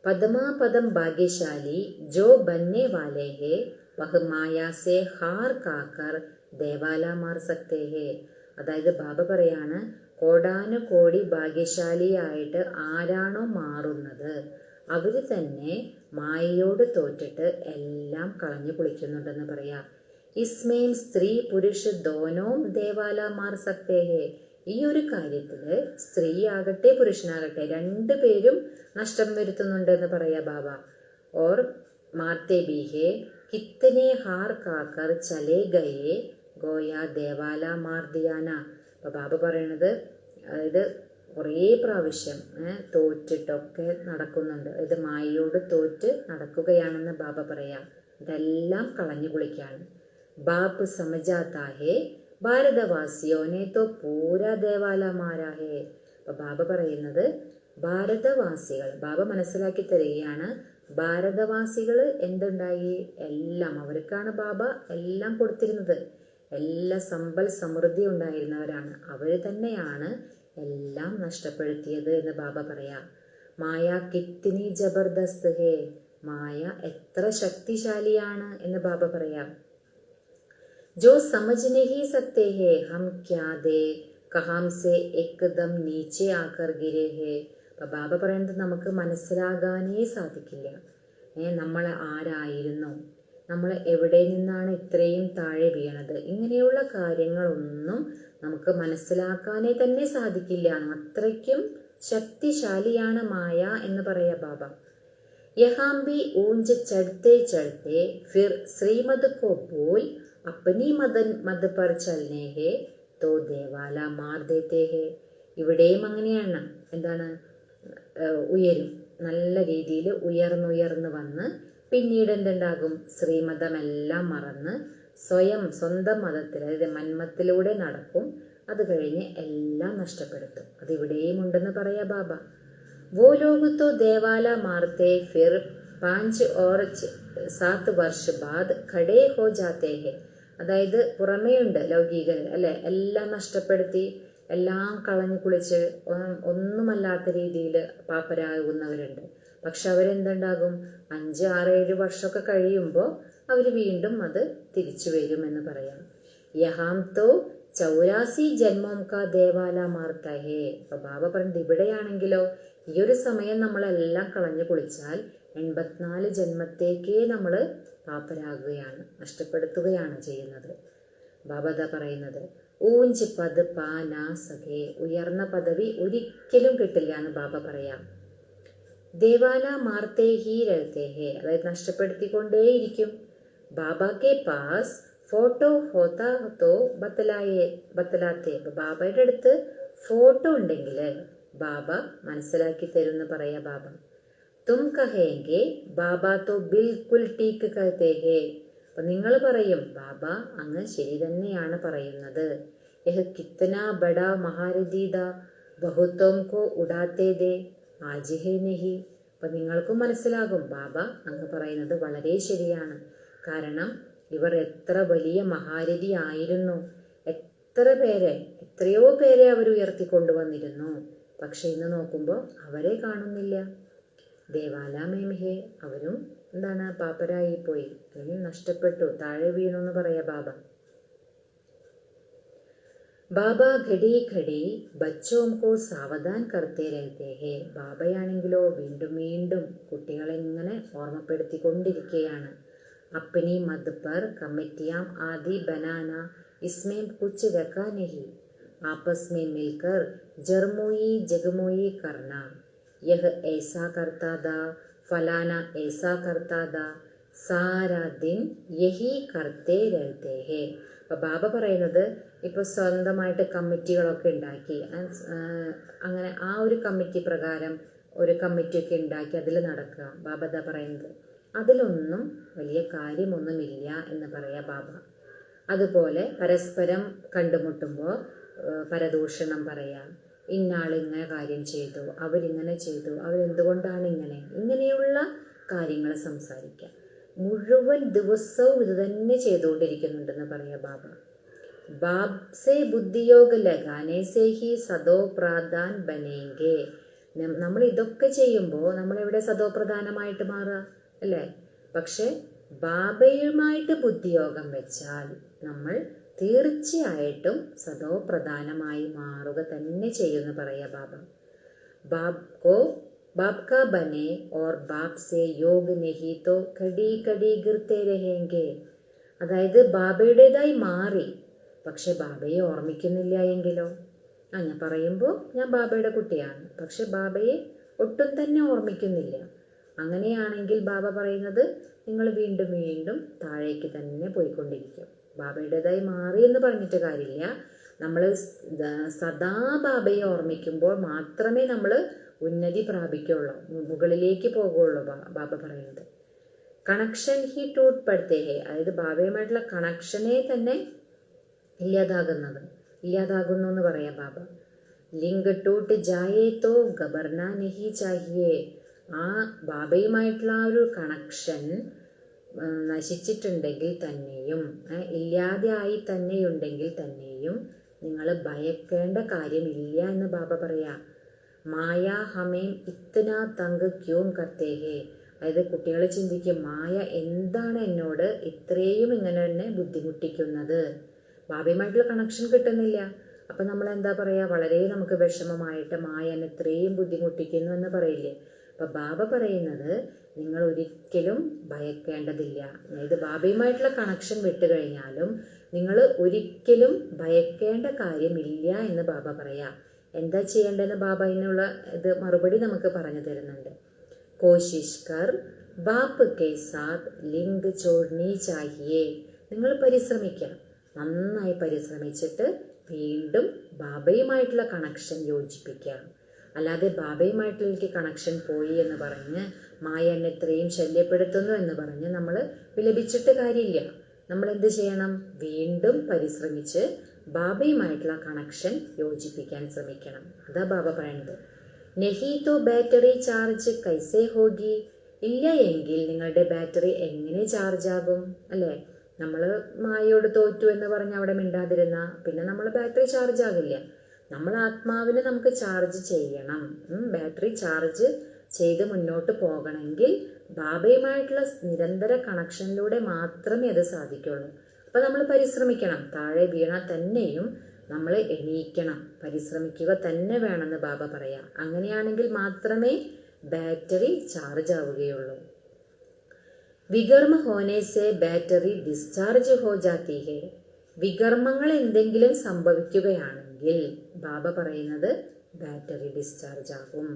पदमापदम भाग्यशाली जो बनने वाले हैं वह माया से हार काकर ദേവാല മാർ സക്തേ ഹേ. അതായത് ബാബ പറയാണ്, കോടാനുകോടി ഭാഗ്യശാലിയായിട്ട് ആരാണോ മാറുന്നത് അവർ തന്നെ മായയോട് തോറ്റിട്ട് എല്ലാം കളഞ്ഞു കുളിക്കുന്നുണ്ടെന്ന് പറയാം. ഇസ്മേം സ്ത്രീ പുരുഷ ദോനോം ദേവാല മാർ സക്തേ ഹേ. ഈ ഒരു കാര്യത്തിൽ സ്ത്രീ ആകട്ടെ പുരുഷനാകട്ടെ രണ്ടുപേരും നഷ്ടം വരുത്തുന്നുണ്ടെന്ന് പറയാ ബാബ. ഓർ മാർത്തെ ബീഹേ കിത്തനെ ഹാർ കാക്കർ ചലേ ഗയേ ഗോയാ ദേവാല മാർദിയാന. അപ്പൊ ബാബ പറയണത് അതായത് കുറേ പ്രാവശ്യം തോറ്റിട്ടൊക്കെ നടക്കുന്നുണ്ട്. അതായത് മായയോട് തോറ്റ് നടക്കുകയാണെന്ന് ബാബ പറയാം. ഇതെല്ലാം കളഞ്ഞു കുളിക്കാണ്. ബാപ്പ് സമജാത്താ ഹേ ഭാരതവാസിയോനെ തോ പൂരാ ദേവാല മാരാ ഹേ. അപ്പൊ ബാബ പറയുന്നത് ഭാരതവാസികൾ, ബാബ മനസ്സിലാക്കി തരികയാണ്, ഭാരതവാസികൾ എന്തുണ്ടായി, എല്ലാം അവർക്കാണ് ബാബ എല്ലാം കൊടുത്തിരുന്നത്. എല്ലാ സമ്പൽ സമൃദ്ധി ഉണ്ടായിരുന്നവരാണ്. അവർ തന്നെയാണ് എല്ലാം നഷ്ടപ്പെടുത്തിയത് എന്ന് ബാബ പറയാം. മായ കിത്തിനി ജബർദസ്ത് ഹേ. മായ എത്ര ശക്തിശാലിയാണ് എന്ന് ബാബ പറയാം. जो समझ नहीं सकते हैं हम क्या दे कहां से एकदम नीचे आकर गिरे हैं. അപ്പൊ ബാബ പറയുന്നത് നമുക്ക് മനസ്സിലാകാനേ സാധിക്കില്ല. നമ്മൾ ആരായിരുന്നു, നമ്മൾ എവിടെ നിന്നാണ് ഇത്രയും താഴെ വീണത്, ഇങ്ങനെയുള്ള കാര്യങ്ങളൊന്നും നമുക്ക് മനസ്സിലാക്കാനേ തന്നെ സാധിക്കില്ല. അത്രയ്ക്കും ശക്തിശാലിയാണ് മായ എന്ന് പറയാ ബാബ. യഹാം ബി ഊഞ്ച് ചढ़ते चढ़ते फिर ശ്രീമദ് को बोल अपनी मद पर चलने है तो देवाला मार देते है. ഇവിടെയും അങ്ങനെയാണ്. എന്താണ്, ഉയരും, നല്ല രീതിയിൽ ഉയർന്നുയർന്ന് വന്ന് പിന്നീട് എന്തുണ്ടാകും, ശ്രീമതമെല്ലാം മറന്ന് സ്വന്തം മതത്തിൽ അതായത് മന്മത്തിലൂടെ നടക്കും. അത് കഴിഞ്ഞ് എല്ലാം നഷ്ടപ്പെടുത്തും. അത് ഇവിടെയും ഉണ്ടെന്ന് പറയാ ബാബ. वो लोग तो देवाला मारते फिर 5 और 7 वर्ष बाद खड़े हो जाते हैं. അതായത് പുറമേയുണ്ട് ലൗകികർ അല്ലെ, എല്ലാം നഷ്ടപ്പെടുത്തി എല്ലാം കളഞ്ഞു കുളിച്ച് ഒന്നുമല്ലാത്ത രീതിയിൽ പാപ്പരാകുന്നവരുണ്ട്. പക്ഷെ അവരെന്തുണ്ടാകും, 5, 6, 7 വർഷമൊക്കെ കഴിയുമ്പോൾ അവർ വീണ്ടും അത് തിരിച്ചു വരുമെന്ന് പറയാം. യഹാം തോ 84 ജന്മം കാ ദേവാല മാർത്താ ഹേ. അപ്പൊ ബാബ പറഞ്ഞത് ഇവിടെയാണെങ്കിലോ ഈ ഒരു സമയം നമ്മളെല്ലാം കളഞ്ഞു കുളിച്ചാൽ 84 ജന്മത്തേക്കേ നമ്മൾ പാപ്പരാകുകയാണ്, നഷ്ടപ്പെടുത്തുകയാണ് ചെയ്യുന്നത്. ബാബ ദാ പറയുന്നത് ഊഞ്ച് പദ് പാനാ സഖേ. ഉയർന്ന പദവി ഒരിക്കലും കിട്ടില്ല എന്ന് ബാബ പറയാം. ദേവാല മാർത്തേ ഹീ രഹത്തെ ഹേ. അതായത് നഷ്ടപ്പെടുത്തിക്കൊണ്ടേയിരിക്കും. ബാബ കെ പാസ് ഫോട്ടോ ഹോത്താ തോ ബത്തലാത്തെ. ബാബയുടെ അടുത്ത് ഫോട്ടോ ഉണ്ടെങ്കിൽ ബാബ മനസ്സിലാക്കി തരുമെന്ന് പറയാ ബാബ. തും കഹേങ്കെ ബാബ തോ ബിൽകുൽ ടീക്ക് കഹത്തെ ഹേ. അപ്പൊ നിങ്ങൾ പറയും ബാബ അങ്ങ് ശരി തന്നെയാണ് പറയുന്നത്. യഹ് കിത്തന ബഡാ മഹാരഥീദ ബഹുത്തോം കോ ഉഡാത്തേ ദേ ആജ് ഹേ നഹി. അപ്പൊ നിങ്ങൾക്കും മനസ്സിലാകും ബാബ അങ്ങ് പറയുന്നത് വളരെ ശരിയാണ്. കാരണം ഇവർ എത്ര വലിയ മഹാരഥി ആയിരുന്നു, എത്രയോ പേരെ അവർ ഉയർത്തിക്കൊണ്ടുവന്നിരുന്നു. പക്ഷെ ഇന്ന് നോക്കുമ്പോൾ അവരെ കാണുന്നില്ല. ദേവാല മേംഹേ. അവരും എന്താണ്, പാപ്പരായി പോയി, അല്ലെങ്കിൽ നഷ്ടപ്പെട്ടു, താഴെ വീണു എന്ന് പറയാ ബാബ. ബാബ ഘടി ഘടി ബച്ചോം കോ സാവധാൻ കർത്തേ രഹത്തെ ഹേ. ബാബയാണെങ്കിലോ വീണ്ടും വീണ്ടും കുട്ടികളെ ഇങ്ങനെ ഓർമ്മപ്പെടുത്തിക്കൊണ്ടിരിക്കുകയാണ്. അപ്പനി മദ് പർ കമ്മിറ്റിയാം ആദി ബനാന ഇസ്മേം കുച്ച് രഖാ നഹി ആപസ് മേ മിൽക്കർ ജർമോയി ജഗമോയി കർണ. യഹ് ऐसा करता था फलाना ऐसा करता था सारा दिन यही करते रहते हैं. അപ്പോൾ ബാബ പറയുന്നത് ഇപ്പോൾ സ്വന്തമായിട്ട് കമ്മിറ്റികളൊക്കെ ഉണ്ടാക്കി അങ്ങനെ ആ ഒരു കമ്മിറ്റി പ്രകാരം ഒരു കമ്മിറ്റിയൊക്കെ ഉണ്ടാക്കി അതിൽ നടക്കുക. ബാബ എന്താ പറയുന്നത്, അതിലൊന്നും വലിയ കാര്യമൊന്നുമില്ല എന്ന് പറയാം ബാബ. അതുപോലെ പരസ്പരം കണ്ടുമുട്ടുമ്പോൾ പരദൂഷണം പറയാം, ഇന്നാൾ ഇങ്ങനെ കാര്യം ചെയ്തു, അവരിങ്ങനെ ചെയ്തു, അവരെന്തുകൊണ്ടാണ് ഇങ്ങനെയുള്ള കാര്യങ്ങൾ സംസാരിക്കാം. മുഴുവൻ ദിവസവും ഇത് തന്നെ ചെയ്തുകൊണ്ടിരിക്കുന്നുണ്ടെന്ന് പറയാം ബാബ. ബാബ് സേ ബുദ്ധിയോഗ ലഗാനെ സേ ഹി സദോ പ്രധാൻ ബനേങ്കെ. നമ്മൾ ഇതൊക്കെ ചെയ്യുമ്പോൾ നമ്മളെവിടെ സദോപ്രധാനമായിട്ട് മാറുക അല്ലേ? പക്ഷെ ബാബയുമായിട്ട് ബുദ്ധിയോഗം വെച്ചാൽ നമ്മൾ തീർച്ചയായിട്ടും സദോപ്രധാനമായി മാറുക തന്നെ ചെയ്യുമെന്ന് പറയാ ബാബ. बाप का बने और बाप से योग नहीं तो कड़ी कड़ी गिरते रहेंगे. അതായത് ബാബയുടേതായി മാറി, പക്ഷെ ബാബയെ ഓർമ്മിക്കുന്നില്ല എങ്കിലോ? ഞാൻ പറയുമ്പോൾ ഞാൻ ബാബയുടെ കുട്ടിയാണ്, പക്ഷെ ബാബയെ ഒട്ടും തന്നെ ഓർമ്മിക്കുന്നില്ല. അങ്ങനെയാണെങ്കിൽ ബാബ പറയുന്നത് നിങ്ങൾ വീണ്ടും വീണ്ടും താഴേക്ക് തന്നെ പോയിക്കൊണ്ടിരിക്കും. ബാബയുടേതായി മാറി എന്ന് പറഞ്ഞിട്ട് കാര്യമില്ല. നമ്മൾ സദാ ബാബയെ ഓർമ്മിക്കുമ്പോൾ മാത്രമേ നമ്മൾ ഉന്നതി പ്രാപിക്കുള്ളൂ, മുകളിലേക്ക് പോകുള്ളൂ. ബാബ പറയുന്നത് കണക്ഷൻ ഹി ടൂട്ട് പടുത്തേ, അതായത് ബാബയുമായിട്ടുള്ള കണക്ഷനെ തന്നെ ഇല്ലാതാകുന്നു എന്ന് പറയാം ബാബ. ലിംഗ് ടൂട്ട് ജായേ തോ ഗബർന നഹി ചാഹിയേ. ആ ബാബയുമായിട്ടുള്ള ആ ഒരു കണക്ഷൻ നശിച്ചിട്ടുണ്ടെങ്കിൽ തന്നെയും, ഇല്ലാതെ ആയി തന്നെയുണ്ടെങ്കിൽ തന്നെയും നിങ്ങൾ ഭയക്കേണ്ട കാര്യമില്ല എന്ന് ബാബ പറയാ. മായ ഹമേം ഇത്തന തങ്ക് ക്യൂം കർത്തേഹേ. അതായത് കുട്ടികൾ ചിന്തിക്കും, മായ എന്താണ് എന്നോട് ഇത്രയും ഇങ്ങനെ തന്നെ ബുദ്ധിമുട്ടിക്കുന്നത്? ബാബയുമായിട്ടുള്ള കണക്ഷൻ കിട്ടുന്നില്ല. അപ്പം നമ്മൾ എന്താ പറയുക, വളരെ നമുക്ക് വിഷമമായിട്ട് മായ എന്നെ ഇത്രയും ബുദ്ധിമുട്ടിക്കുന്നു എന്ന് പറയില്ലേ? അപ്പം ബാബ പറയുന്നത് നിങ്ങൾ ഒരിക്കലും ഭയക്കേണ്ടതില്ല. അതായത് ബാബയുമായിട്ടുള്ള കണക്ഷൻ വിട്ടുകഴിഞ്ഞാലും നിങ്ങൾ ഒരിക്കലും ഭയക്കേണ്ട കാര്യമില്ല എന്ന് ബാബ പറയാം. എന്താ ചെയ്യേണ്ടതെന്ന് ബാബ അതിനുള്ള ഇത് മറുപടി നമുക്ക് പറഞ്ഞു തരുന്നുണ്ട്. കോശിഷ് കർ ബാപ്പ് കെ സാത്ത് ലിങ്ക് ചോഡ്നി ചാഹിയേ. നിങ്ങൾ പരിശ്രമിക്കണം, നന്നായി പരിശ്രമിച്ചിട്ട് വീണ്ടും ബാബയുമായിട്ടുള്ള കണക്ഷൻ യോജിപ്പിക്കാം. അല്ലാതെ ബാബയുമായിട്ടുള്ള കണക്ഷൻ പോയി എന്ന് പറഞ്ഞ് മായ എന്നെ ഇത്രയും ശല്യപ്പെടുത്തുന്നു എന്ന് പറഞ്ഞ് നമ്മൾ വിലപിച്ചിട്ട് കാര്യമില്ല. നമ്മൾ എന്ത് ചെയ്യണം? വീണ്ടും പരിശ്രമിച്ച് ബാബയുമായിട്ടുള്ള കണക്ഷൻ യോജിപ്പിക്കാൻ ശ്രമിക്കണം. അതാ ബാബ പറയുന്നത്. നെഹി തോ ബാറ്ററി ചാർജ് കൈസേ ഹോഗി. ഇല്ല എങ്കിൽ നിങ്ങളുടെ ബാറ്ററി എങ്ങനെ ചാർജ് ആകും അല്ലേ? നമ്മൾ മായയോട് തോറ്റു എന്ന് പറഞ്ഞ് അവിടെ മിണ്ടാതിരുന്ന പിന്നെ നമ്മൾ ബാറ്ററി ചാർജ് ആകില്ല. നമ്മൾ ആത്മാവിനെ നമുക്ക് ചാർജ് ചെയ്യണം. ബാറ്ററി ചാർജ് ചെയ്ത് മുന്നോട്ട് പോകണമെങ്കിൽ ബാബയുമായിട്ടുള്ള നിരന്തര കണക്ഷനിലൂടെ മാത്രമേ അത് സാധിക്കുള്ളൂ. അപ്പം നമ്മൾ പരിശ്രമിക്കണം. താഴെ വീണാൽ തന്നെയും നമ്മൾ എണീക്കണം, പരിശ്രമിക്കുക തന്നെ വേണമെന്ന് ബാബ പറയാം. അങ്ങനെയാണെങ്കിൽ മാത്രമേ ബാറ്ററി ചാർജ് ആവുകയുള്ളൂ. വികർമ്മ ഹോനെ സെ ബാറ്ററി ഡിസ്ചാർജ് ഹോ ജാത്തി ഹെ. വികർമ്മങ്ങൾ എന്തെങ്കിലും സംഭവിക്കുകയാണെങ്കിൽ ബാബ പറയുന്നത് ബാറ്ററി ഡിസ്ചാർജ് ആകും.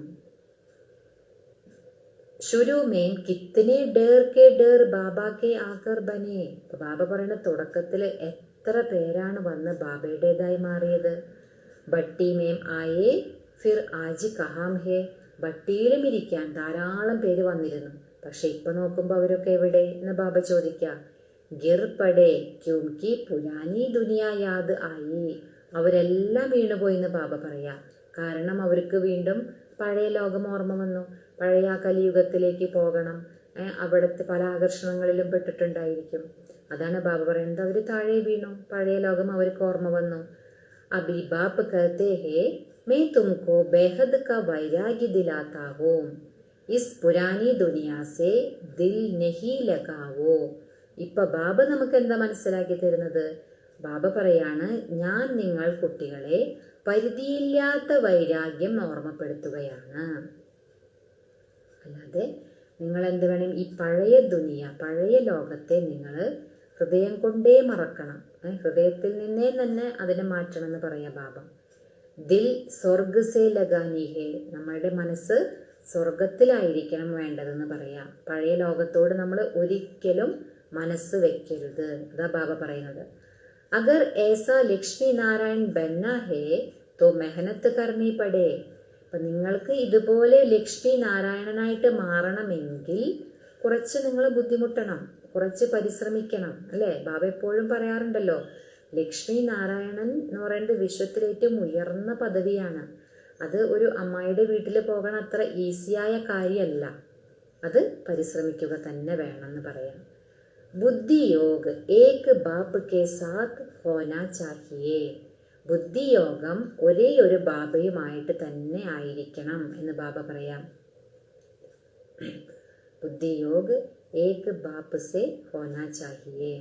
शुरू में कितने डर के डर बाबा के आकर बने. ബാബ പറയുന്ന തുടക്കത്തിൽ എത്ര പേരാണ് വന്ന് ബാബയുടേതായി മാറിയത്. ബട്ടി മേം ആയേ ഫിർ ആജ് കഹാം ഹേ. ബട്ടിയിലും ഇരിക്കാൻ ധാരാളം പേര് വന്നിരുന്നു, പക്ഷെ ഇപ്പൊ നോക്കുമ്പോൾ അവരൊക്കെ എവിടെ എന്ന് ബാബ ചോദിക്കാം. ഗിർ പടേ ക്യൂംകി പുരാനി ദുനിയ യാദ് ആയി. അവരെല്ലാം വീണുപോയി എന്ന് ബാബ പറയാ. കാരണം അവർക്ക് വീണ്ടും പഴയ ലോകം ഓർമ്മ വന്നു. പഴയ ആ കലിയുഗത്തിലേക്ക് പോകണം. അവിടുത്തെ പല ആകർഷണങ്ങളിലും പെട്ടിട്ടുണ്ടായിരിക്കും. അതാണ് ബാബ പറയുന്നത്. അവർ താഴെ വീണു, പഴയ ലോകം അവർക്ക് ഓർമ്മ വന്നു. അബി ബാപ്പ് കഹത്തെ ഹേ मैं तुमको बेहद का वैराग्य दिलाता हूँ. इस पुरानी दुनिया से दिल नहीं लगावो. ഇപ്പൊ ബാബ നമുക്ക് എന്താ മനസ്സിലാക്കി തരുന്നത്? ബാബ പറയാണ്, ഞാൻ നിങ്ങൾ കുട്ടികളെ പരിധിയില്ലാത്ത വൈരാഗ്യം ഓർമ്മപ്പെടുത്തുകയാണ്. അല്ലാതെ നിങ്ങൾ എന്ത് വേണം, ഈ പഴയ ദുനിയ, പഴയ ലോകത്തെ നിങ്ങൾ ഹൃദയം കൊണ്ടേ മറക്കണം. ഹൃദയത്തിൽ നിന്നേ തന്നെ അതിനെ മാറ്റണം എന്ന് പറയാം ബാബ. ദിൽ സ്വർഗ് സേ ലഗാനി ഹേ. നമ്മളുടെ മനസ്സ് സ്വർഗത്തിലായിരിക്കണം വേണ്ടതെന്ന് പറയാം. പഴയ ലോകത്തോട് നമ്മൾ ഒരിക്കലും മനസ്സ് വെക്കരുത്. അതാ ബാബ പറയുന്നത്. അഗർ ഏസാ ലക്ഷ്മി നാരായൺ ബന്ന ഹേ തോ മെഹനത്ത് കർണി പടേ. അപ്പം നിങ്ങൾക്ക് ഇതുപോലെ ലക്ഷ്മി നാരായണനായിട്ട് മാറണമെങ്കിൽ കുറച്ച് നിങ്ങൾ ബുദ്ധിമുട്ടണം, കുറച്ച് പരിശ്രമിക്കണം, അല്ലേ? ബാബ എപ്പോഴും പറയാറുണ്ടല്ലോ, ലക്ഷ്മി നാരായണൻ എന്ന് പറയുന്നത് വിശ്വത്തിലെ ഏറ്റവും ഉയർന്ന പദവിയാണ്. അത് ഒരു അമ്മായിയുടെ വീട്ടിൽ പോകണ അത്ര ഈസിയായ കാര്യമല്ല. അത് പരിശ്രമിക്കുക തന്നെ വേണമെന്ന് പറയാം. ബുദ്ധിയോഗ് ഏക് ബാബ് കെ സാത്ത് ഹോനാ ചാഹിയേ. ബുദ്ധിയോഗം ഒരേ ഒരു ബാബയുമായിട്ട് തന്നെ ആയിരിക്കണം എന്ന് ബാബ പറയാം. ബുദ്ധിയോഗ് ഏക് ബാബ് സെ ഹോനാ ചാഹിയേ.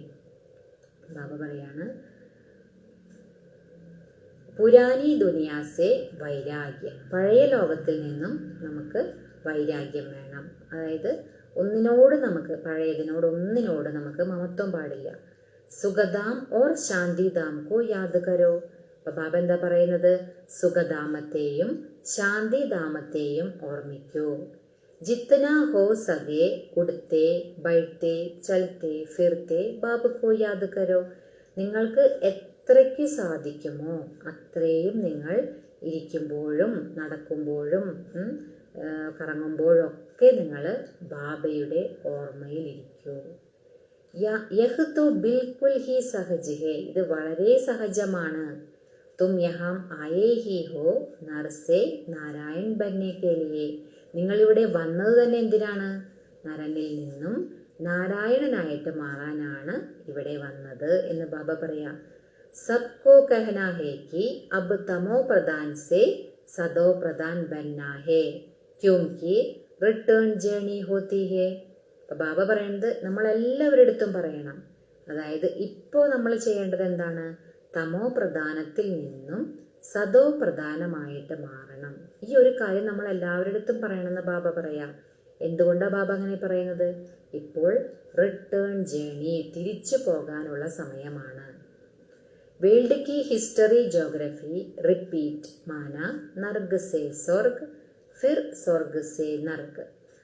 ബാബ പറയാണ്, പുരാനി ദുനിയാസെ വൈരാഗ്യം. പഴയ ലോകത്തിൽ നിന്നും നമുക്ക് വൈരാഗ്യം വേണം. അതായത് ഒന്നിനോട് നമുക്ക് മമത്വം പാടില്ല. സുഖദാം ഓർ ശാന്തിദാം കോ യാദ് കരോ. അപ്പൊ ബാബ എന്താ പറയുന്നത്? സുഖദാമത്തെയും ശാന്തിദാമത്തെയും ഓർമ്മിക്കൂ. ജിത്തന ഹോ സകെ ഉടുത്തെ ബൈഠത്തെ ചലത്തെ ഫിർത്തെ ബാബ് കോ യാദ് കരോ. നിങ്ങൾക്ക് എത്രയ്ക്ക് സാധിക്കുമോ അത്രയും നിങ്ങൾ ഇരിക്കുമ്പോഴും നടക്കുമ്പോഴും കറങ്ങുമ്പോഴൊക്കെ നിങ്ങൾ ബാബയുടെ ഓർമ്മയിൽ ഇരിക്കൂ. യഹ് തോ ബിൽകുൽ ഹി സഹജ് ഹേ. ഇത് വളരെ സഹജമാണ്. തും യഹാം ആയേ ഹി ഹോ നർസെ നാരായൺ ബന്നെ കെ ലിയേ. നിങ്ങളിവിടെ വന്നത് തന്നെ എന്തിനാണ്? നരനിൽ നിന്നും നാരായണനായിട്ട് മാറാനാണ് ഇവിടെ വന്നത് എന്ന് ബാബ പറയാം. सबको कहना है कि अब तमो प्रधान से सदो प्रधान बनना है क्योंकि റിട്ടേൺ ജേണി ഹോത്തി ഹേ. ബാബ പറയുന്നത് നമ്മളെല്ലാവരിടത്തും പറയണം. അതായത് ഇപ്പോൾ നമ്മൾ ചെയ്യേണ്ടത് എന്താണ്? തമോ പ്രധാനത്തിൽ നിന്നും സദോ പ്രധാനമായിട്ട് മാറണം. ഈ ഒരു കാര്യം നമ്മൾ എല്ലാവരിടത്തും പറയണമെന്ന് ബാബ പറയാം. എന്തുകൊണ്ടാണ് ബാബ അങ്ങനെ പറയുന്നത്? ഇപ്പോൾ റിട്ടേൺ ജേണി, തിരിച്ചു പോകാനുള്ള സമയമാണ്. വേൾഡ് की हिस्ट्री ज्योग्राफी रिपीट माना नर्ग से स्वर्ग फिर स्वर्ग से नर्ग.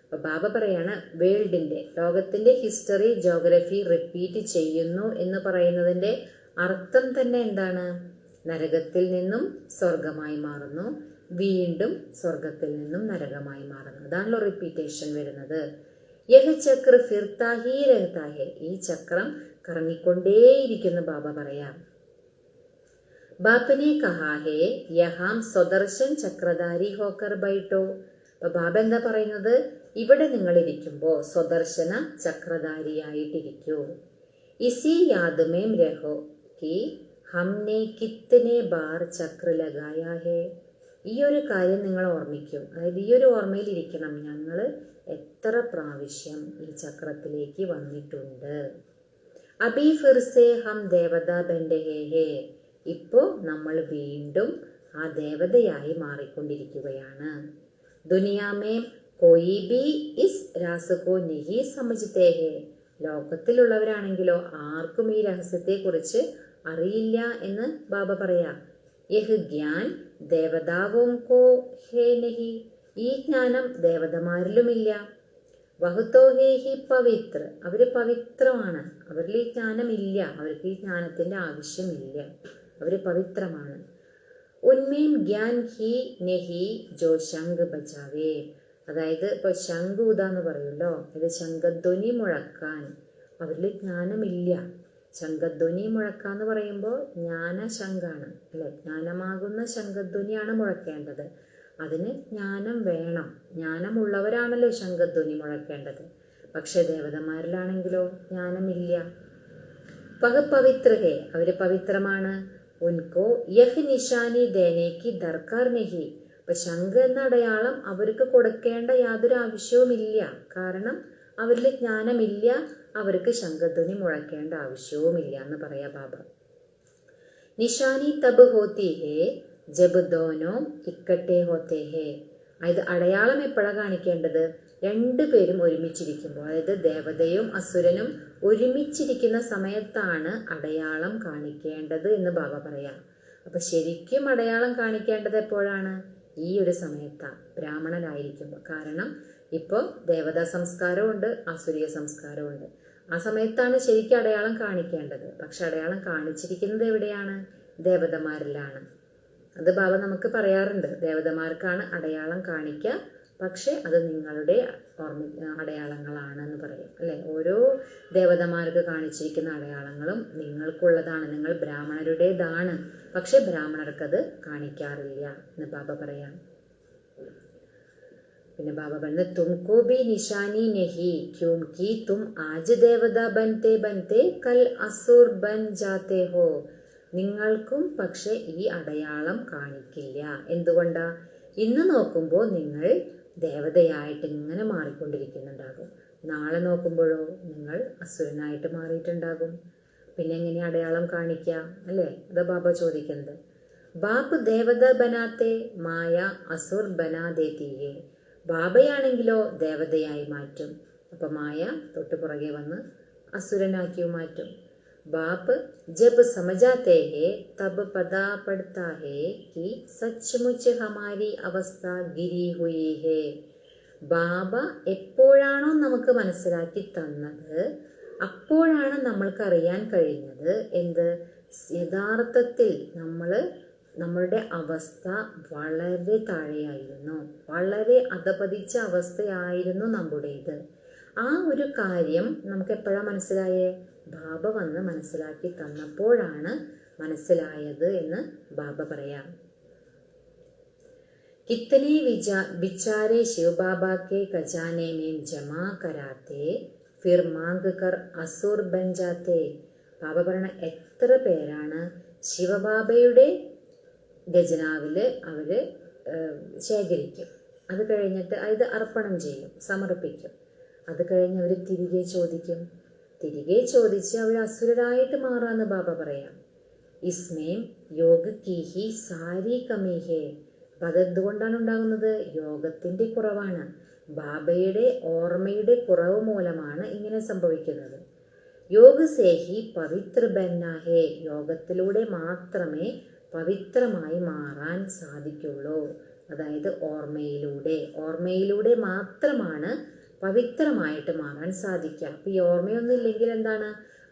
അപ്പോൾ ബാബ പറയാണ്, വേൾഡിൻ്റെ, ലോകത്തിൻ്റെ ഹിസ്റ്ററി ജോഗ്രഫി റിപ്പീറ്റ് ചെയ്യുന്നു എന്ന് പറയുന്നതിൻ്റെ അർത്ഥം തന്നെ എന്താണ്? നരകത്തിൽ നിന്നും സ്വർഗമായി മാറുന്നു, വീണ്ടും സ്വർഗത്തിൽ നിന്നും നരകമായി മാറുന്നു. അതാണല്ലോ റിപ്പീറ്റേഷൻ വരുന്നത്. യഹ് ചക്ര ഫിർത്താ ഹി രഹ്താ ഹെ. ഈ ചക്രം കറങ്ങിക്കൊണ്ടേയിരിക്കുന്നു ബാബ പറയാം. ബാപ്പനെ കഹാ ഹേ യഹാം സ്വദർശൻ ചക്രധാരി ഹോക്കർ ബൈട്ടോ. അപ്പൊ ബാബ എന്താ പറയുന്നത്? ഇവിടെ നിങ്ങൾ ഇരിക്കുമ്പോൾ സ്വദർശന ചക്രധാരിയായിട്ടിരിക്കൂ. ഇസി യാദ്മേം രഹോ കി ഹംനെ കിത്തനെ ബാർ ചക്ര ലഗായാ ഹേ. ഈ ഒരു കാര്യം നിങ്ങൾ ഓർമ്മിക്കും. അതായത് ഈ ഒരു ഓർമ്മയിൽ ഇരിക്കണം, ഞങ്ങൾ എത്ര പ്രാവശ്യം ഈ ചക്രത്തിലേക്ക് വന്നിട്ടുണ്ട്. അബി ഫിർസെ ഹം ദേവതാ ബൻഡെ ഹേ. ഇപ്പോൾ നമ്മൾ വീണ്ടും ആ ദേവതയായി മാറിക്കൊണ്ടിരിക്കുകയാണ്. ദുനിയാമേ കോയി ബി ഇസ് രാസകോ നഹി സമജ്തേ ഹേ. ലോകത്തിലുള്ളവരാണെങ്കിലോ ആർക്കും ഈ രഹസ്യത്തെക്കുറിച്ച് അറിയില്ല എന്ന് ബാബ പറയാം. യഹ് ജ്ഞാൻ ദേവതാവോം കോ ഹേ നഹി. ഈ ജ്ഞാനം ദേവതമാരിലുമില്ല. വഹുതോ ഹേ ഹി പവിത്ര. അവര് പവിത്രമാണ്. അവരിൽ ഈ ജ്ഞാനമില്ല. അവർക്ക് ഈ ജ്ഞാനത്തിന്റെ ആവശ്യമില്ല. അവര് പവിത്രമാണ്. ഉന്മേം ജ്ഞാൻ ഹി നെഹി ജോ ശംഖ് ബജാവേ. അതായത് ഇപ്പൊ ശംഖൂത എന്ന് പറയുമല്ലോ, ഇത് ശംഖധ്വനി മുഴക്കാൻ അവരിൽ ജ്ഞാനമില്ല. ശംഖധ്വനി മുഴക്കാന്ന് പറയുമ്പോൾ ജ്ഞാനശംഖാണ് അല്ലെ, ജ്ഞാനമാകുന്ന ശംഖധ്വനിയാണ് മുഴക്കേണ്ടത്. അതിന് ജ്ഞാനം വേണം. ജ്ഞാനമുള്ളവരാണല്ലോ ശംഖധ്വനി മുഴക്കേണ്ടത്. പക്ഷെ ദേവതമാരിലാണെങ്കിലോ ജ്ഞാനമില്ല. പവിത്ര ഹേ, അവര് പവിത്രമാണ്. ഉൻകോ യഹ് നിശാനി ദേനേക്ക് ദർക്കാർ നഹി. അപ്പൊ ശംഖ് എന്ന അടയാളം അവർക്ക് കൊടുക്കേണ്ട യാതൊരു ആവശ്യവുമില്ല. കാരണം അവരിൽ ജ്ഞാനമില്ല. അവർക്ക് ശംഖധ്വനി മുഴക്കേണ്ട ആവശ്യവുമില്ല എന്ന് പറയാ ബാബ. നിശാനി തബ് ഹോത്തി ഹേ ജബ് ദോനോ ഇക്കട്ടെ ഹോത്തെ ഹേ. അതായത് അടയാളം എപ്പോഴാണ് കാണിക്കേണ്ടത്? രണ്ടുപേരും ഒരുമിച്ചിരിക്കുമ്പോൾ, അതായത് ദേവതയും അസുരനും ഒരുമിച്ചിരിക്കുന്ന സമയത്താണ് അടയാളം കാണിക്കേണ്ടത് എന്ന് ബാബ പറയാം. അപ്പൊ ശരിക്കും അടയാളം കാണിക്കേണ്ടത് എപ്പോഴാണ്? ഈ ഒരു സമയത്താണ്, ബ്രാഹ്മണനായിരിക്കുമ്പോൾ. കാരണം ഇപ്പോൾ ദേവതാ സംസ്കാരമുണ്ട്, അസുരീയ സംസ്കാരമുണ്ട്. ആ സമയത്താണ് ശരിക്കും അടയാളം കാണിക്കേണ്ടത്. പക്ഷെ അടയാളം കാണിച്ചിരിക്കുന്നത് എവിടെയാണ്? ദേവതമാരിലാണ്. അത് ബാബ നമുക്ക് പറയാറുണ്ട്, ദേവതമാർക്കാണ് അടയാളം കാണിക്കുക, പക്ഷെ അത് നിങ്ങളുടെ അടയാളങ്ങളാണെന്ന് പറയും അല്ലെ. ഓരോ ദേവതമാർക്ക് കാണിച്ചിരിക്കുന്ന അടയാളങ്ങളും നിങ്ങൾക്കുള്ളതാണ്, നിങ്ങൾ ബ്രാഹ്മണരുടേതാണ്, പക്ഷെ ബ്രാഹ്മണർക്കത് കാണിക്കാറില്ല എന്ന് ബാബ പറയാം. പിന്നെ ബാബ പറയുന്നത് തുംകോ ബി നിശാനി നഹി ക്യോംകി തും ആജ് ദേവത ബൻതെ ബൻതെ കൽ അസുർ ബൻ ജാത്തെ ഹോ. നിങ്ങൾക്കും പക്ഷെ ഈ അടയാളം കാണിക്കില്ല. എന്തുകൊണ്ടാ? ഇന്ന് നോക്കുമ്പോൾ നിങ്ങൾ ദേവതയായിട്ട് ഇങ്ങനെ മാറിക്കൊണ്ടിരിക്കുന്നുണ്ടാകും, നാളെ നോക്കുമ്പോഴോ നിങ്ങൾ അസുരനായിട്ട് മാറിയിട്ടുണ്ടാകും. പിന്നെ എങ്ങനെ അടയാളം കാണിക്കുക അല്ലേ? അത് ബാബ ചോദിക്കുന്നത്. ബാപ്പ് ദേവത ബനാത്തെ മായ അസുർ ബനാ ദേത്തിയേ. ബാബയാണെങ്കിലോ ദേവതയായി മാറ്റും, അപ്പൊ മായ തൊട്ട് പുറകെ വന്ന് അസുരനാക്കി മാറ്റും. ബാപ്പ് ജബ് സമജാത്തെ ഹേ തബ് പതാ പഡ്താ ഹേ കി സച്മുച്ച് ഹമാരി അവസ്ഥ ഗിരി ഹുയി ഹേ. ബാബ എപ്പോഴാണോ നമുക്ക് മനസ്സിലാക്കി തന്നത് അപ്പോഴാണ് നമ്മൾക്കറിയാൻ കഴിഞ്ഞത് എന്ത്? യഥാർത്ഥത്തിൽ നമ്മളുടെ അവസ്ഥ വളരെ താഴെയായിരുന്നു, വളരെ അധപതിച്ച അവസ്ഥയായിരുന്നു നമ്മുടേത്. ആ ഒരു കാര്യം നമുക്ക് എപ്പോഴാണ് മനസ്സിലായേ? ബാബ വന്ന് മനസ്സിലാക്കി തന്നപ്പോഴാണ് മനസ്സിലായത് എന്ന് ബാബ പറയാം. കിത്തനെ വിചാരെ ശിവ ബാബ കെ ഖജാനെ മേം ജമാ കരാത്തെ ഫിർ മാംഗ് കർ അസുർ ബൻ ജാത്തെ. ബാബ പറയണ എത്ര പേരാണ് ശിവബാബയുടെ ഖജനാവില് അവര് ശേഖരിക്കും, അത് കഴിഞ്ഞിട്ട് അത് അർപ്പണം ചെയ്യും, സമർപ്പിക്കും. അത് കഴിഞ്ഞ് അവർ തിരികെ ചോദിച്ച് അവർ അസുരരായിട്ട് മാറാന്ന് ബാബ പറയാം. ഇസ്മേം യോഗ കീഹി സാരി കമീഹേ. അപ്പം അതെന്തുകൊണ്ടാണ് ഉണ്ടാകുന്നത്? യോഗത്തിന്റെ കുറവാണ്, ബാബയുടെ ഓർമ്മയുടെ കുറവ് മൂലമാണ് ഇങ്ങനെ സംഭവിക്കുന്നത്. യോഗ സേഹി പവിത്ര ബന്നാഹേ. യോഗത്തിലൂടെ മാത്രമേ പവിത്രമായി മാറാൻ സാധിക്കുള്ളൂ. അതായത് ഓർമ്മയിലൂടെ മാത്രമാണ് പവിത്രമായിട്ട് മാറാൻ സാധിക്കുക. അപ്പൊ ഈ ഓർമ്മയൊന്നും ഇല്ലെങ്കിൽ എന്താണ്?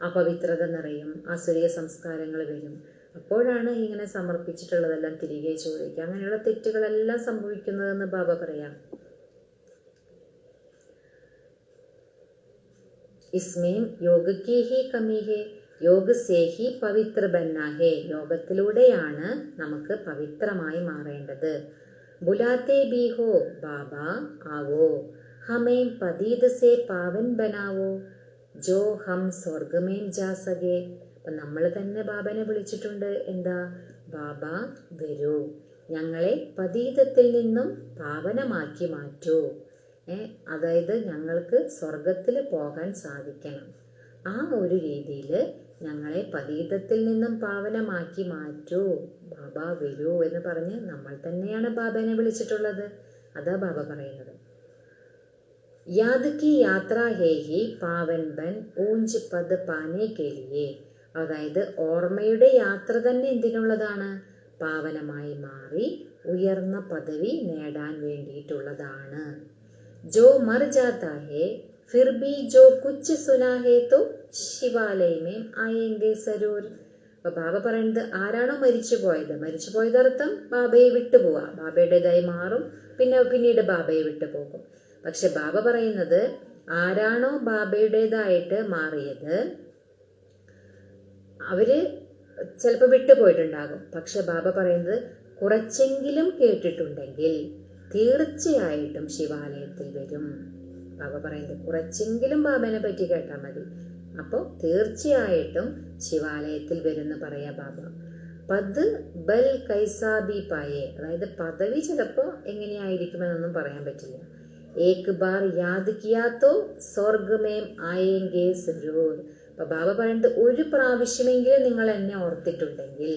അപവിത്രത നിറയും, അസുരീയ സംസ്കാരങ്ങൾ വരും. അപ്പോഴാണ് ഇങ്ങനെ സമർപ്പിച്ചിട്ടുള്ളതെല്ലാം തിരികെ ചോദിക്കുക, അങ്ങനെയുള്ള തെറ്റുകളെല്ലാം സംഭവിക്കുന്നതെന്ന് ബാബ പറയാം. ഇസ്മേം യോഗ കി ഹി കമി ഹേ യോഗ സേഹി പവിത്ര ബന്നാ ഹേ. യോഗത്തിലൂടെയാണ് നമുക്ക് പവിത്രമായി മാറേണ്ടത്. ബുലാത്തെ ബി ഹോ ബാബ ആവോ ഹമേം പതീത് സേ പാവൻ ബനാവോ ജോ ഹം സ്വർഗമേം ജാ സകേ. അപ്പം നമ്മൾ തന്നെ ബാബനെ വിളിച്ചിട്ടുണ്ട്. എന്താ? ബാബ വരൂ, ഞങ്ങളെ പതീതത്തിൽ നിന്നും പാവനമാക്കി മാറ്റൂ. അതായത് ഞങ്ങൾക്ക് സ്വർഗത്തിൽ പോകാൻ സാധിക്കണം. ആ ഒരു രീതിയിൽ ഞങ്ങളെ പതീതത്തിൽ നിന്നും പാവനമാക്കി മാറ്റൂ, ബാബ വരൂ എന്ന് പറഞ്ഞ് നമ്മൾ തന്നെയാണ് ബാബനെ വിളിച്ചിട്ടുള്ളത്. അതാ ബാബ പറയുന്നത്. യാദ് കി യാത്ര ഹേഹി പാവൻ ബൻ ഊഞ്ച് പദ് പാനെ കേലിയേ. അതായത് ഓർമ്മയുടെ യാത്ര തന്നെ എന്തിനുള്ളതാണ്? പാവനമായി മാറി ഉയർന്ന പദവി നേടാൻ വേണ്ടിയിട്ടുള്ളതാണ്. ജോ മർ ജാതാ ഹേ ഫിർ ബി ജോ കുച്ച് സുനാ ഹേ തോ ശിവാലയ മേം ആയേംഗെ സരൂർ. അപ്പൊ ബാബ പറയുന്നത് ആരാണോ മരിച്ചു പോയത് അർത്ഥം ബാബയെ വിട്ടുപോവാ, ബാബയുടേതായി മാറും, പിന്നീട് ബാബയെ വിട്ടുപോകും. പക്ഷെ ബാബ പറയുന്നത് ആരാണോ ബാബയുടേതായിട്ട് മാറിയത് അവര് ചിലപ്പോൾ വിട്ടുപോയിട്ടുണ്ടാകും. പക്ഷെ ബാബ പറയുന്നത് കുറച്ചെങ്കിലും കേട്ടിട്ടുണ്ടെങ്കിൽ തീർച്ചയായിട്ടും ശിവാലയത്തിൽ വരും. ബാബ പറയുന്നത് കുറച്ചെങ്കിലും ബാബനെ പറ്റി കേട്ടാൽ മതി, അപ്പോൾ തീർച്ചയായിട്ടും ശിവാലയത്തിൽ വരുമെന്ന് പറയാ ബാബ. പദ് ബൽ കൈസാബി പായേ. അതായത് പദവി ചിലപ്പോൾ എങ്ങനെയായിരിക്കുമെന്നൊന്നും പറയാൻ പറ്റില്ല. ഏക് ബാർ യാദ് കിയാ തോ സ്വർഗമേം ആയേംഗെ സരൂർ. അപ്പൊ ബാബ പറയുന്നത് ഒരു പ്രാവശ്യമെങ്കിലും നിങ്ങൾ എന്നെ ഓർത്തിട്ടുണ്ടെങ്കിൽ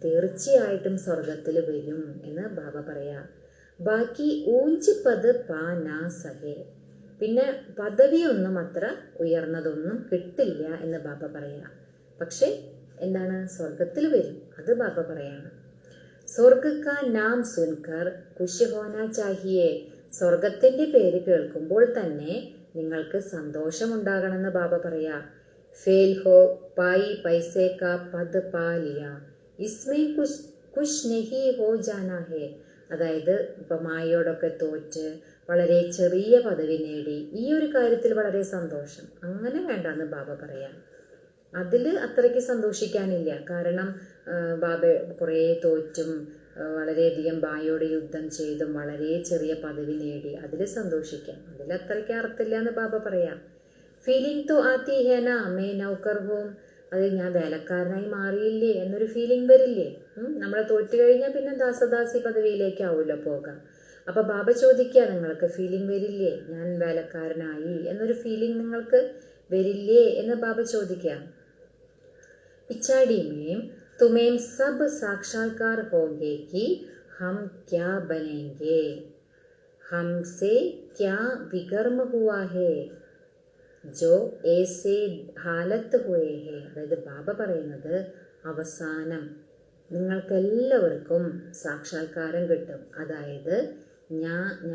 തീർച്ചയായിട്ടും സ്വർഗത്തിൽ വരും എന്ന് ബാബ പറയാ. ബാക്കി ഊഞ്ച് പദ് പാ നാ സഹേ. പിന്നെ പദവിയൊന്നും അത്ര ഉയർന്നതൊന്നും കിട്ടില്ല എന്ന് ബാബ പറയാ. പക്ഷെ എന്താണ്? സ്വർഗത്തിൽ വരും, അത് ബാബ പറയാണ്. സ്വർഗ കാ നാം സുൻകർ ഖുശ് ഹോനാ ചാഹിയേ. സ്വർഗത്തിന്റെ പേര് കേൾക്കുമ്പോൾ തന്നെ നിങ്ങൾക്ക് സന്തോഷമുണ്ടാകണമെന്ന് ബാബ പറയാ. ഫേൽ ഹോ പായി പൈസേ കാ പദ് പാ ലിയ ഇസ്മേ കുശ് കുഷ് നെഹി ഹോ ജാനാ ഹേ. അതായത് ഇപ്പം മായയോടൊക്കെ തോറ്റ് വളരെ ചെറിയ പദവി നേടി, ഈ ഒരു കാര്യത്തിൽ വളരെ സന്തോഷം, അങ്ങനെ വേണ്ടെന്ന് ബാബ പറയാം. അതിൽ അത്രയ്ക്ക് സന്തോഷിക്കാനില്ല. കാരണം ബാബ കുറേ തോറ്റും വളരെയധികം ബായോട് യുദ്ധം ചെയ്തും വളരെ ചെറിയ പദവി നേടി, അതിൽ സന്തോഷിക്കാം, അതിൽ അത്രയ്ക്ക് അർത്ഥമില്ല എന്ന് ബാബ പറയാം. ഫീലിംഗ് തോ ആത്തി ഹേന മേ നൗക്കർ ഹോം. അത് ഞാൻ വേലക്കാരനായി മാറിയില്ലേ എന്നൊരു ഫീലിംഗ് വരില്ലേ? നമ്മളെ തോറ്റു കഴിഞ്ഞാൽ പിന്നെ ദാസദാസി പദവിയിലേക്കാവുമല്ലോ പോകാം. അപ്പൊ ബാബ ചോദിക്കുക, നിങ്ങൾക്ക് ഫീലിംഗ് വരില്ലേ ഞാൻ വേലക്കാരനായി എന്നൊരു ഫീലിംഗ് നിങ്ങൾക്ക് വരില്ലേ എന്ന് ബാബ ചോദിക്കാം. पिछाड़ी में तुम्हें सब साक्षात्कार होंगे कि हम क्या बनेंगे, हमसे क्या विकर्म हुआ है, जो ऐसे हालत हुए हैं. അതായത് ബാബ പറയുന്നത്, അവസാനം നിങ്ങൾക്കെല്ലാവർക്കും സാക്ഷാത്കാരം കിട്ടും. അതായത്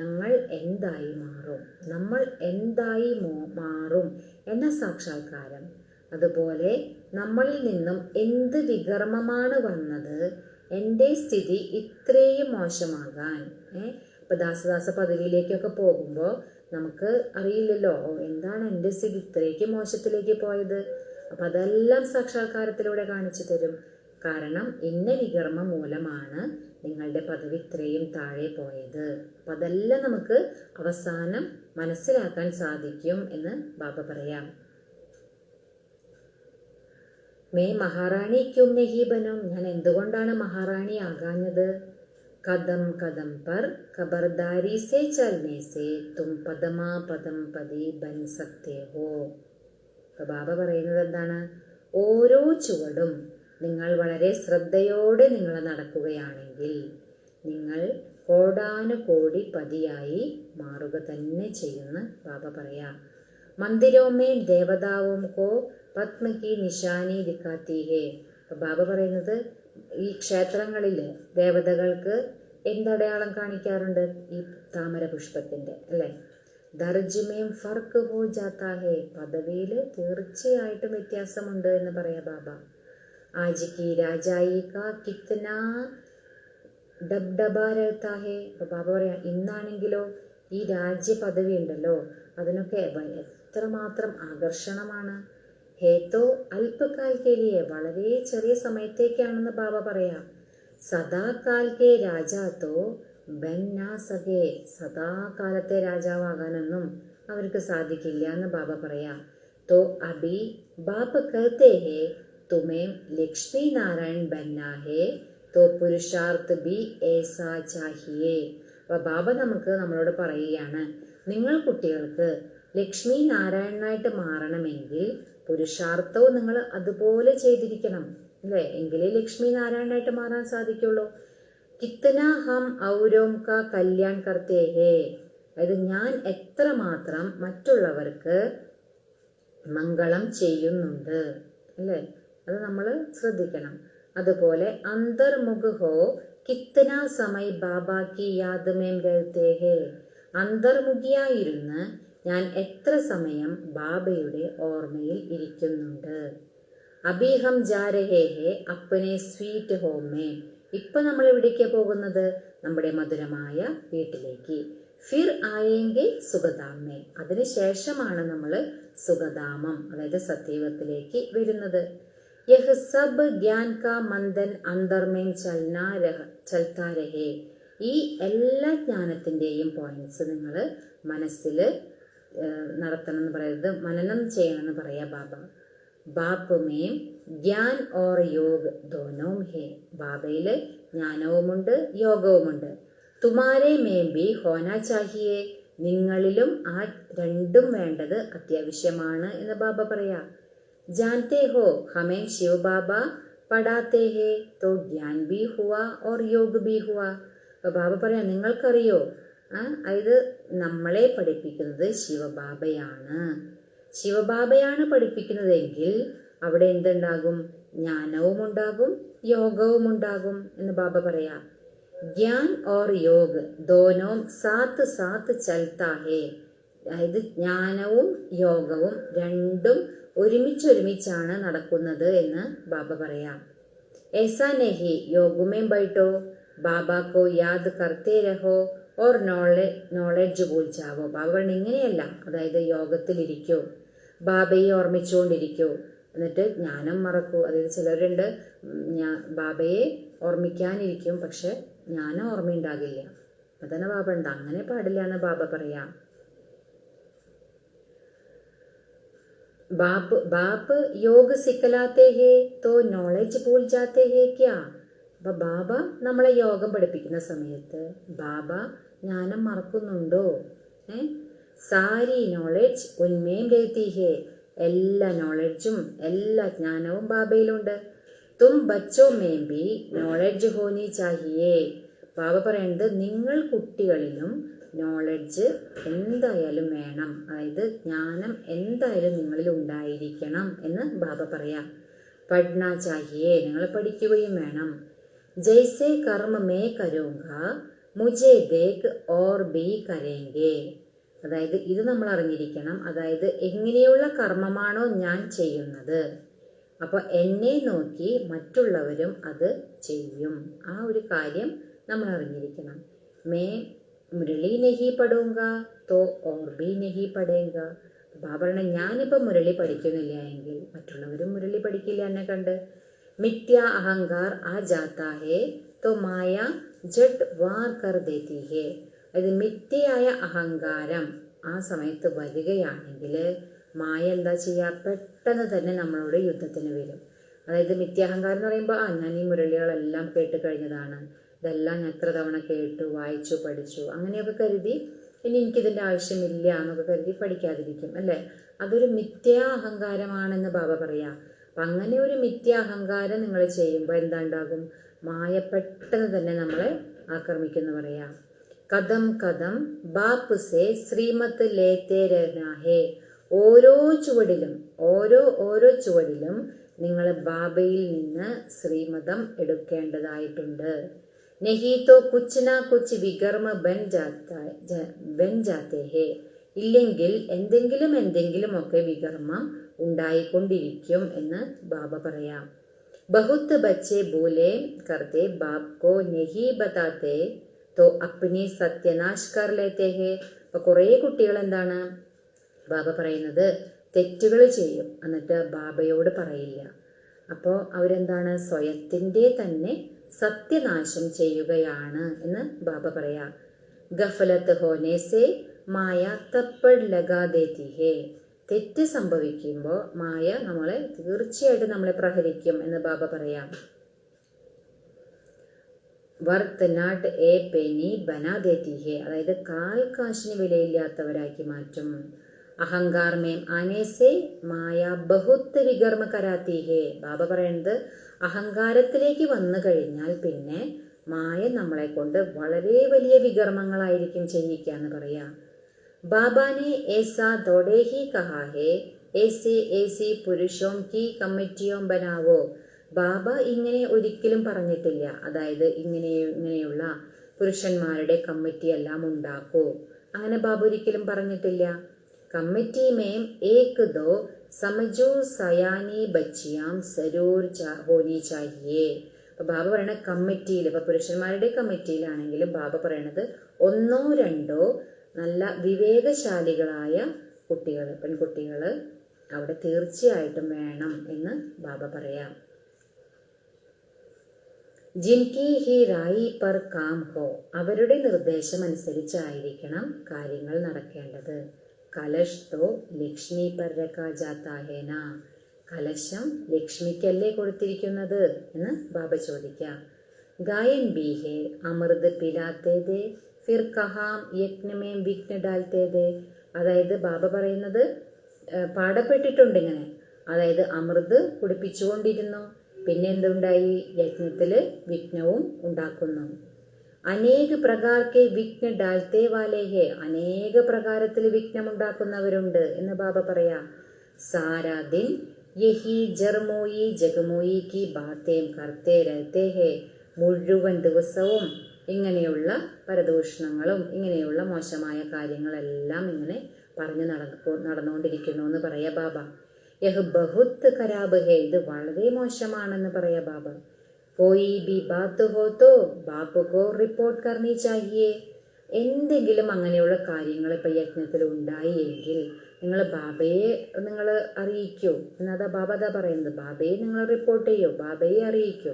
ഞങ്ങൾ എന്തായി മാറും, നമ്മൾ എന്തായി മാറും എന്ന സാക്ഷാത്കാരം. അതുപോലെ നമ്മളിൽ നിന്നും എന്ത് വികർമ്മമാണ് വന്നത്, എൻ്റെ സ്ഥിതി ഇത്രയും മോശമാകാൻ. ഇപ്പം ദാസദാസ പദവിയിലേക്കൊക്കെ പോകുമ്പോൾ നമുക്ക് അറിയില്ലല്ലോ എന്താണ് എൻ്റെ സ്ഥിതി ഇത്രയ്ക്ക് മോശത്തിലേക്ക് പോയത്. അപ്പം അതെല്ലാം സാക്ഷാത്കാരത്തിലൂടെ കാണിച്ചു തരും. കാരണം ഇന്ന വികർമ്മം മൂലമാണ് നിങ്ങളുടെ പദവി ഇത്രയും താഴെ പോയത്. അപ്പം അതെല്ലാം നമുക്ക് അവസാനം മനസ്സിലാക്കാൻ സാധിക്കും എന്ന് ബാബ പറയാം. മേ മഹാറാണി ക്യും നഹി ബനും. ഞാൻ എന്തുകൊണ്ടാണ് മഹാറാണി ആകാഞ്ഞത്? കദം കദം പർ ഖബർദാരി സേ ചൽനെ സേ തും പദമാ പദം പതി ബൻ സക്തേ ഹോ. അപ്പൊ ബാബ പറയുന്നത് എന്താണ്? ഓരോ ചുവടും നിങ്ങൾ വളരെ ശ്രദ്ധയോടെ നിങ്ങൾ നടക്കുകയാണെങ്കിൽ നിങ്ങൾ കോടാനുകോടി പതിയായി മാറുക തന്നെ ചെയ്യുന്ന ബാബ പറയാം. മന്ദിരോമേ ദേവതാവും കോ പത്മ കി നിശാനി ദിഖാത്തി ഹേ. അപ്പൊ ബാബ പറയുന്നത്, ഈ ക്ഷേത്രങ്ങളിൽ ദേവതകൾക്ക് എന്തടയാളം കാണിക്കാറുണ്ട്? ഈ താമര പുഷ്പത്തിന്റെ, അല്ലെ? ദർജ്മേം ഫർക്ക് ഹോ ജാത്താ ഹേ. പദവിയിൽ തീർച്ചയായിട്ടും വ്യത്യാസമുണ്ട് എന്ന് പറയാ ബാബ. ആജ് കി രാജായി കാ കിത്നാ ഡബ്ഡബാ രഹതാ ഹേ. അപ്പൊ ബാബ പറയാ, ഇന്നാണെങ്കിലോ ഈ രാജ്യ പദവി ഉണ്ടല്ലോ അതിനൊക്കെ എത്രമാത്രം ആകർഷണമാണ്. ഹേത്തോ അല്പകാൽ കേലിയെ, വളരെ ചെറിയ സമയത്തേക്കാണെന്ന് ബാബ പറയാം. സദാകാൽ കെ രാജാത്തോ ബൻ നാ സകേ. സദാകാലത്തെ രാജാവാകാനൊന്നും അവർക്ക് സാധിക്കില്ല എന്ന് ബാബ പറയാം. തോ അബി ബാബ കഹത്തെ ഹേ തുമേം ലക്ഷ്മി നാരായൺ ബന്നാ ഹേ തോ പുരുഷാർത്ഥ് ബി ഏസാ ചാഹിയേ. അപ്പൊ ബാബ നമ്മളോട് പറയുകയാണ്, നിങ്ങൾ കുട്ടികൾക്ക് ലക്ഷ്മി നാരായണനായിട്ട് മാറണമെങ്കിൽ പുരുഷാർത്ഥവും നിങ്ങൾ അതുപോലെ ചെയ്തിരിക്കണം, അല്ലേ? എങ്കിലേ ലക്ഷ്മി നാരായണനായിട്ട് മാറാൻ സാധിക്കുള്ളൂ. കിത്തന ഹം ഔരോം കാ കല്യാൺ കർത്തേ ഹേ. അതായത് ഞാൻ എത്രമാത്രം മറ്റുള്ളവർക്ക് മംഗളം ചെയ്യുന്നുണ്ട്, അല്ലേ? അത് നമ്മൾ ശ്രദ്ധിക്കണം. അതുപോലെ അന്തർമുഖ് ഹോ കിത്തന സമയ ബാബാ കി യാദ് മേം രഹത്തെ ഹേ. അന്തർമുഖിയായിരുന്ന് ഞാൻ എത്ര സമയം ബാബയുടെ ഓർമ്മയിൽ ഇരിക്കുന്നുണ്ട്. അബി ഹം ജാ രഹേ ഹേ അപ്പനെ സ്വീറ്റ് ഹോമേ. ഇപ്പൊ നമ്മൾ എവിടേക്കാ പോകുന്നത്? നമ്മുടെ മധുരമായ വീട്ടിലേക്ക്. ഫിർ ആയെങ്കിൽ സുഖധാമേ. അതിനുശേഷമാണ് നമ്മൾ സുഖധാമം, അതായത് സത്യയുഗത്തിലേക്ക് വരുന്നത്. യഹ് സബ് ജ്ഞാൻ കാ മന്ദൻ അന്തർമേം ചൽത്താ രഹേ. ഈ എല്ലാ ജ്ഞാനത്തിൻ്റെയും പോയിന്റ്സ് നിങ്ങൾ മനസ്സിൽ നടത്തണം എന്ന് പറയുന്നത്, മനനം ചെയ്യണമെന്ന് പറയാ ബാബ. ബാപ്പ് മേം ജ്ഞാൻ ഓർ योग दोनों ഹേ. ബാബയിൽ ജ്ഞാനവുമുണ്ട് യോഗവുമുണ്ട്. തുമാരെ മേം ബി ഹോനാ ചാഹിയേ. നിങ്ങളിലും ആ രണ്ടും വേണ്ടത് അത്യാവശ്യമാണ് എന്ന് ബാബ പറയാ. जानते हो हमें शिव बाबा पढ़ाते हैं तो ज्ञान भी हुआ और योग भी हुआ. അപ്പൊ ബാബ പറയാ, നിങ്ങൾക്കറിയോ അതായത് നമ്മളെ പഠിപ്പിക്കുന്നത് ശിവബാബയാണ്. ശിവബാബയാണ് പഠിപ്പിക്കുന്നതെങ്കിൽ അവിടെ എന്തുണ്ടാകും? ജ്ഞാനവും ഉണ്ടാകും യോഗവും ഉണ്ടാകും എന്ന് ബാബ പറയാ. ജ്ഞാൻ ഓർ योग दोनों साथ साथ चलता है. അതായത് ജ്ഞാനവും യോഗവും രണ്ടും ഒരുമിച്ചൊരുമിച്ചാണ് നടക്കുന്നത് എന്ന് ബാബ പറയാം. ऐसा नहीं, योग में बैठो, बाबा को याद करते रहो और നോളജ് ഭൂൽ ജാവോ. ബാബ പറഞ്ഞ ഇങ്ങനെയല്ല, അതായത് യോഗത്തിലിരിക്കൂ, ബാബയെ ഓർമ്മിച്ചുകൊണ്ടിരിക്കൂ, എന്നിട്ട് ജ്ഞാനം മറക്കൂ. അതായത് ചിലരുണ്ട്, ബാബയെ ഓർമ്മിക്കാനിരിക്കും, പക്ഷെ ജ്ഞാനം ഓർമ്മയുണ്ടാകില്ല. അതാണ് ബാബ ഉണ്ട്, അങ്ങനെ പാടില്ല എന്ന് ബാബ പറയാം. बाप योग सिखलाते हैं तो നോളജ് ഭൂൽ ജാത്തെ ഹേ ക്യാ. അപ്പൊ ബാബ നമ്മളെ യോഗം പഠിപ്പിക്കുന്ന സമയത്ത് ബാബ ജ്ഞാനം മറക്കുന്നുണ്ടോ? സാരി നോളജ് ഉന്മേം രഹതി ഹേ. എല്ലാ നോളജും എല്ലാ ജ്ഞാനവും ബാബയിലുണ്ട്. തും ബച്ചോ മേം ബി നോളജ് ഹോനി ചാഹിയേ. ബാബ പറയുന്നത് നിങ്ങൾ കുട്ടികളിലും നോളജ് എന്തായാലും വേണം, അതായത് ജ്ഞാനം എന്തായാലും നിങ്ങളിൽ ഉണ്ടായിരിക്കണം എന്ന് ബാബ പറയാം. പഠന ചാഹിയേ, നിങ്ങൾ പഠിക്കുകയും വേണം. ജൈസെ കർമ്മ മേ കരൂങ്ക മുജെ ദേഖ് ഓർ ബി കരേങ്കെ. അതായത് ഇത് നമ്മൾ അറിഞ്ഞിരിക്കണം, അതായത് എങ്ങനെയുള്ള കർമ്മമാണോ ഞാൻ ചെയ്യുന്നത്, അപ്പോൾ എന്നെ നോക്കി മറ്റുള്ളവരും അത് ചെയ്യും. ആ ഒരു കാര്യം നമ്മൾ അറിഞ്ഞിരിക്കണം. മേ മുരളി നഹി പഠൂങ്ക തോ ഓർ ബി നഹി പഠേങ്ക. ബാബ പറഞ്ഞ ഞാനിപ്പോൾ മുരളി പഠിക്കുന്നില്ല എങ്കിൽ മറ്റുള്ളവരും മുരളി പഠിക്കില്ല എന്നെ കണ്ട്. മിഥ്യ അഹങ്കാർ ആ ജാത്താ ഹേ തോ മായ ജട്ട് വാർ കർ ദേത്തി ഹേ. അതായത് മിഥ്യയായ അഹങ്കാരം ആ സമയത്ത് വരികയാണെങ്കിൽ മായ എന്താ ചെയ്യുക, പെട്ടെന്ന് തന്നെ നമ്മളോട് യുദ്ധത്തിന് വരും. അതായത് മിഥ്യാഹങ്കാരം എന്ന് പറയുമ്പോൾ ഞാൻ ഈ മുരളികളെല്ലാം കേട്ട് കഴിഞ്ഞതാണ്, ഇതെല്ലാം ഞാൻ എത്ര തവണ കേട്ടു, വായിച്ചു, പഠിച്ചു, അങ്ങനെയൊക്കെ കരുതി ഇനി എനിക്കിതിൻ്റെ ആവശ്യമില്ല എന്നൊക്കെ കരുതി പഠിക്കാതിരിക്കും, അല്ലേ? അതൊരു മിഥ്യാ അഹങ്കാരമാണെന്ന് ബാബ പറയാം. അപ്പം അങ്ങനെ ഒരു മിഥ്യാ അഹങ്കാരം നിങ്ങൾ ചെയ്യുമ്പോൾ എന്താ ഉണ്ടാകും? മായ പെട്ടെന്ന് തന്നെ നമ്മളെ ആക്രമിക്കുന്നു പറയാം. കദം കദം ബാപ്പ് സേ ശ്രീമത്ത് ലേത്തേ രഹ്നാ ഹേ. ഓരോ ചുവടിലും നിങ്ങൾ ബാബയിൽ നിന്ന് ശ്രീമതം എടുക്കേണ്ടതായിട്ടുണ്ട്. नहीं तो कुछ ना कुछ विकर्म बन जाते हैं. ഇല്ലെങ്കിൽ എന്തെങ്കിലുമൊക്കെ വികർമ്മം ഉണ്ടായിക്കൊണ്ടിരിക്കും എന്ന് ബാബ പറയാം. ബഹുത് ബच्चे बोले करते बाप को नहीं बताते तो अपनी सत्यानाश कर लेते हैं. അപ്പൊ കുറേ കുട്ടികൾ എന്താണ് ബാബ പറയുന്നത്, തെറ്റുകൾ ചെയ്യും, എന്നിട്ട് ബാബയോട് പറയില്ല. അപ്പോൾ അവരെന്താണ്, സ്വയത്തിൻ്റെ തന്നെ സത്യനാശം ചെയ്യുകയാണ് എന്ന് ബാബ പറയാം. ഗഫലത്ത് ഹോനെ സേ മായ തപ്പഡ് ലഗാ ദേത്തി ഹേ. തെറ്റ് സംഭവിക്കുമ്പോൾ മായ തീർച്ചയായിട്ടും നമ്മളെ പ്രഹരിക്കും എന്ന് ബാബ പറയാം. വർത്ത് നാട്ട് എ പെനി ബനാ ദേത്തി ഹേ. അതായത് കാൽ കാശിന് വിലയില്ലാത്തവരാക്കി മാറ്റും. അഹങ്കാർ മേം ആനേസെ മായ ബഹുത്ത് വികർമ്മ കരാത്തി ഹേ. ബാബ പറയുന്നത് അഹങ്കാരത്തിലേക്ക് വന്നു കഴിഞ്ഞാൽ പിന്നെ മായ നമ്മളെ കൊണ്ട് വളരെ വലിയ വികർമ്മങ്ങളായിരിക്കും ചെയ്യിക്കുക എന്ന് പറയാം. ബാബാനെ ഏസാ ദോഡേ ഹി കഹാ ഹേ ഏസി പുരുഷോം കി കമ്മിറ്റിയോം ബനാവോ. ബാബ ഇങ്ങനെ ഒരിക്കലും പറഞ്ഞിട്ടില്ല, അതായത് ഇങ്ങനെയുള്ള പുരുഷന്മാരുടെ കമ്മിറ്റി എല്ലാം ഉണ്ടാക്കൂ, അങ്ങനെ ബാബ ഒരിക്കലും പറഞ്ഞിട്ടില്ല. കമ്മിറ്റി മേം ഏക് ദോ സമജോ സയാനി ബച്ചിയാം സരൂർ ഹോനി ചാഹിയേ. അപ്പൊ ബാബ പറയണ കമ്മിറ്റിയിൽ, ഇപ്പൊ പുരുഷന്മാരുടെ കമ്മിറ്റിയിലാണെങ്കിലും ബാബ പറയണത് 1 2 നല്ല വിവേകശാലികളായ പെൺകുട്ടികൾ അവിടെ തീർച്ചയായിട്ടും വേണം എന്ന് ബാബ പറയാം. ജിൻകി ഹി റായി പർ കാം ഹോ. അവരുടെ നിർദ്ദേശം അനുസരിച്ചായിരിക്കണം കാര്യങ്ങൾ നടക്കേണ്ടത്. കലശ് തോ ലക്ഷ്മി പർ രഖാ ജാതാ ഹേ നാ. കലശം ലക്ഷ്മിക്കല്ലേ കൊടുത്തിരിക്കുന്നത് എന്ന് ബാബ ചോദിക്കാം. ഗായൻ ബി ഹേ അമൃത് പിലാത്തേ ദേ ഫിർ കഹാം യജ്ഞമേം വിഘ്ന ഡാൽത്തേ ദേ. അതായത് ബാബ പറയുന്നത് പാടപ്പെട്ടിട്ടുണ്ട് ഇങ്ങനെ, അതായത് അമൃത് കുടിപ്പിച്ചുകൊണ്ടിരുന്നു, പിന്നെ എന്തുണ്ടായി, യജ്ഞത്തിൽ വിഘ്നവും ഉണ്ടാക്കുന്നു. അനേക പ്രകാരത്തെ വിഘ്ന ഡാൽത്തേ വാലേ ഹേ. അനേക പ്രകാരത്തിൽ വിഘ്നമുണ്ടാക്കുന്നവരുണ്ട് എന്ന് ബാബ പറയാം. സാരാ ദിൻ യഹി ജർമോയി ജഗമോയി കി ബാത്തേം കർത്തേ രഹത്തേ ഹേ. മുഴുവൻ ദിവസവും ഇങ്ങനെയുള്ള പരദൂഷണങ്ങളും ഇങ്ങനെയുള്ള മോശമായ കാര്യങ്ങളെല്ലാം ഇങ്ങനെ പറഞ്ഞു നടന്നുകൊണ്ടിരിക്കുന്നു എന്ന് പറയാ ബാബ. യഹ് ബഹുത്ത് ഖരാബ് ഹേ. ഇത് വളരെ മോശമാണെന്ന് പറയാ ബാബ. कोई भी बात हो तो बाप को रिपोर्ट करनी चाहिए. എന്തെങ്കിലും അങ്ങനെയുള്ള കാര്യങ്ങൾ ഇപ്പം യജ്ഞത്തിൽ ഉണ്ടായി എങ്കിൽ നിങ്ങൾ ബാബയെ നിങ്ങൾ അറിയിക്കൂ എന്നതാ ബാബ അതാ പറയുന്നത്. ബാബയെ നിങ്ങൾ റിപ്പോർട്ട് ചെയ്യോ, ബാബയെ അറിയിക്കൂ.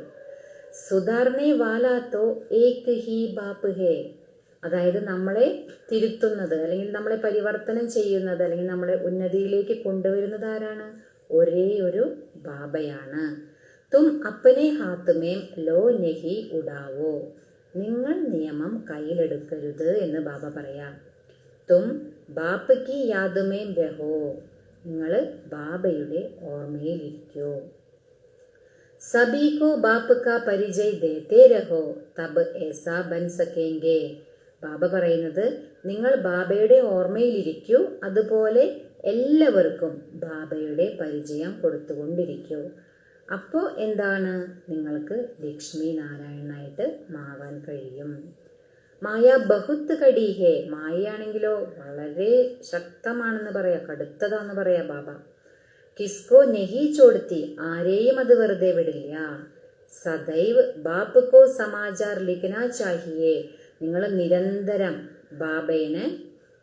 സുധാർണേ വാലാത്തോ ഏക് ഹി ബാപ്പ് ഹേ. അതായത് നമ്മളെ തിരുത്തുന്നത് അല്ലെങ്കിൽ നമ്മളെ പരിവർത്തനം ചെയ്യുന്നത് അല്ലെങ്കിൽ നമ്മളെ ഉന്നതിയിലേക്ക് കൊണ്ടുവരുന്നത് ആരാണ്? ഒരേ ഒരു ബാബയാണ്. തും അപ്പനെ ഹാത്തുമേം ലോ നെഹി ഉടാവോ. നിങ്ങൾ നിയമം കയ്യിലെടുക്കരുത് എന്ന് ബാബ പറയാം. തും ബാപ്പ് കി യാദുമേം രഹോ. നിങ്ങൾ ബാബയുടെ ഓർമ്മയിലിരിക്കൂ. സബി കോ ബാപ്പ് കാ പരിചയ് ദേതേ രഹോ തബ് ഏസാ ബൻ സക്കേംഗെ. ബാബ പറയുന്നത് നിങ്ങൾ ബാബയുടെ ഓർമ്മയിലിരിക്കൂ, അതുപോലെ എല്ലാവർക്കും ബാബയുടെ പരിചയം കൊടുത്തുകൊണ്ടിരിക്കൂ. അപ്പോൾ എന്താണ്? നിങ്ങൾക്ക് ലക്ഷ്മി നാരായണനായിട്ട് മാറാൻ കഴിയും. മായ ബഹുത്ത് കടീഹേ. മായയാണെങ്കിലോ വളരെ ശക്തമാണെന്ന് പറയാം, കടുത്തതാന്ന് പറയാ ബാബ. കിസ്കോ നെഹി ചോടുത്തി. ആരെയും അത് വെറുതെ വിടില്ല. സദൈവ് ബാപ്പ് കോ സമാചാർ ലിഖനാ ചാഹിയേ. നിങ്ങൾ നിരന്തരം ബാബയെ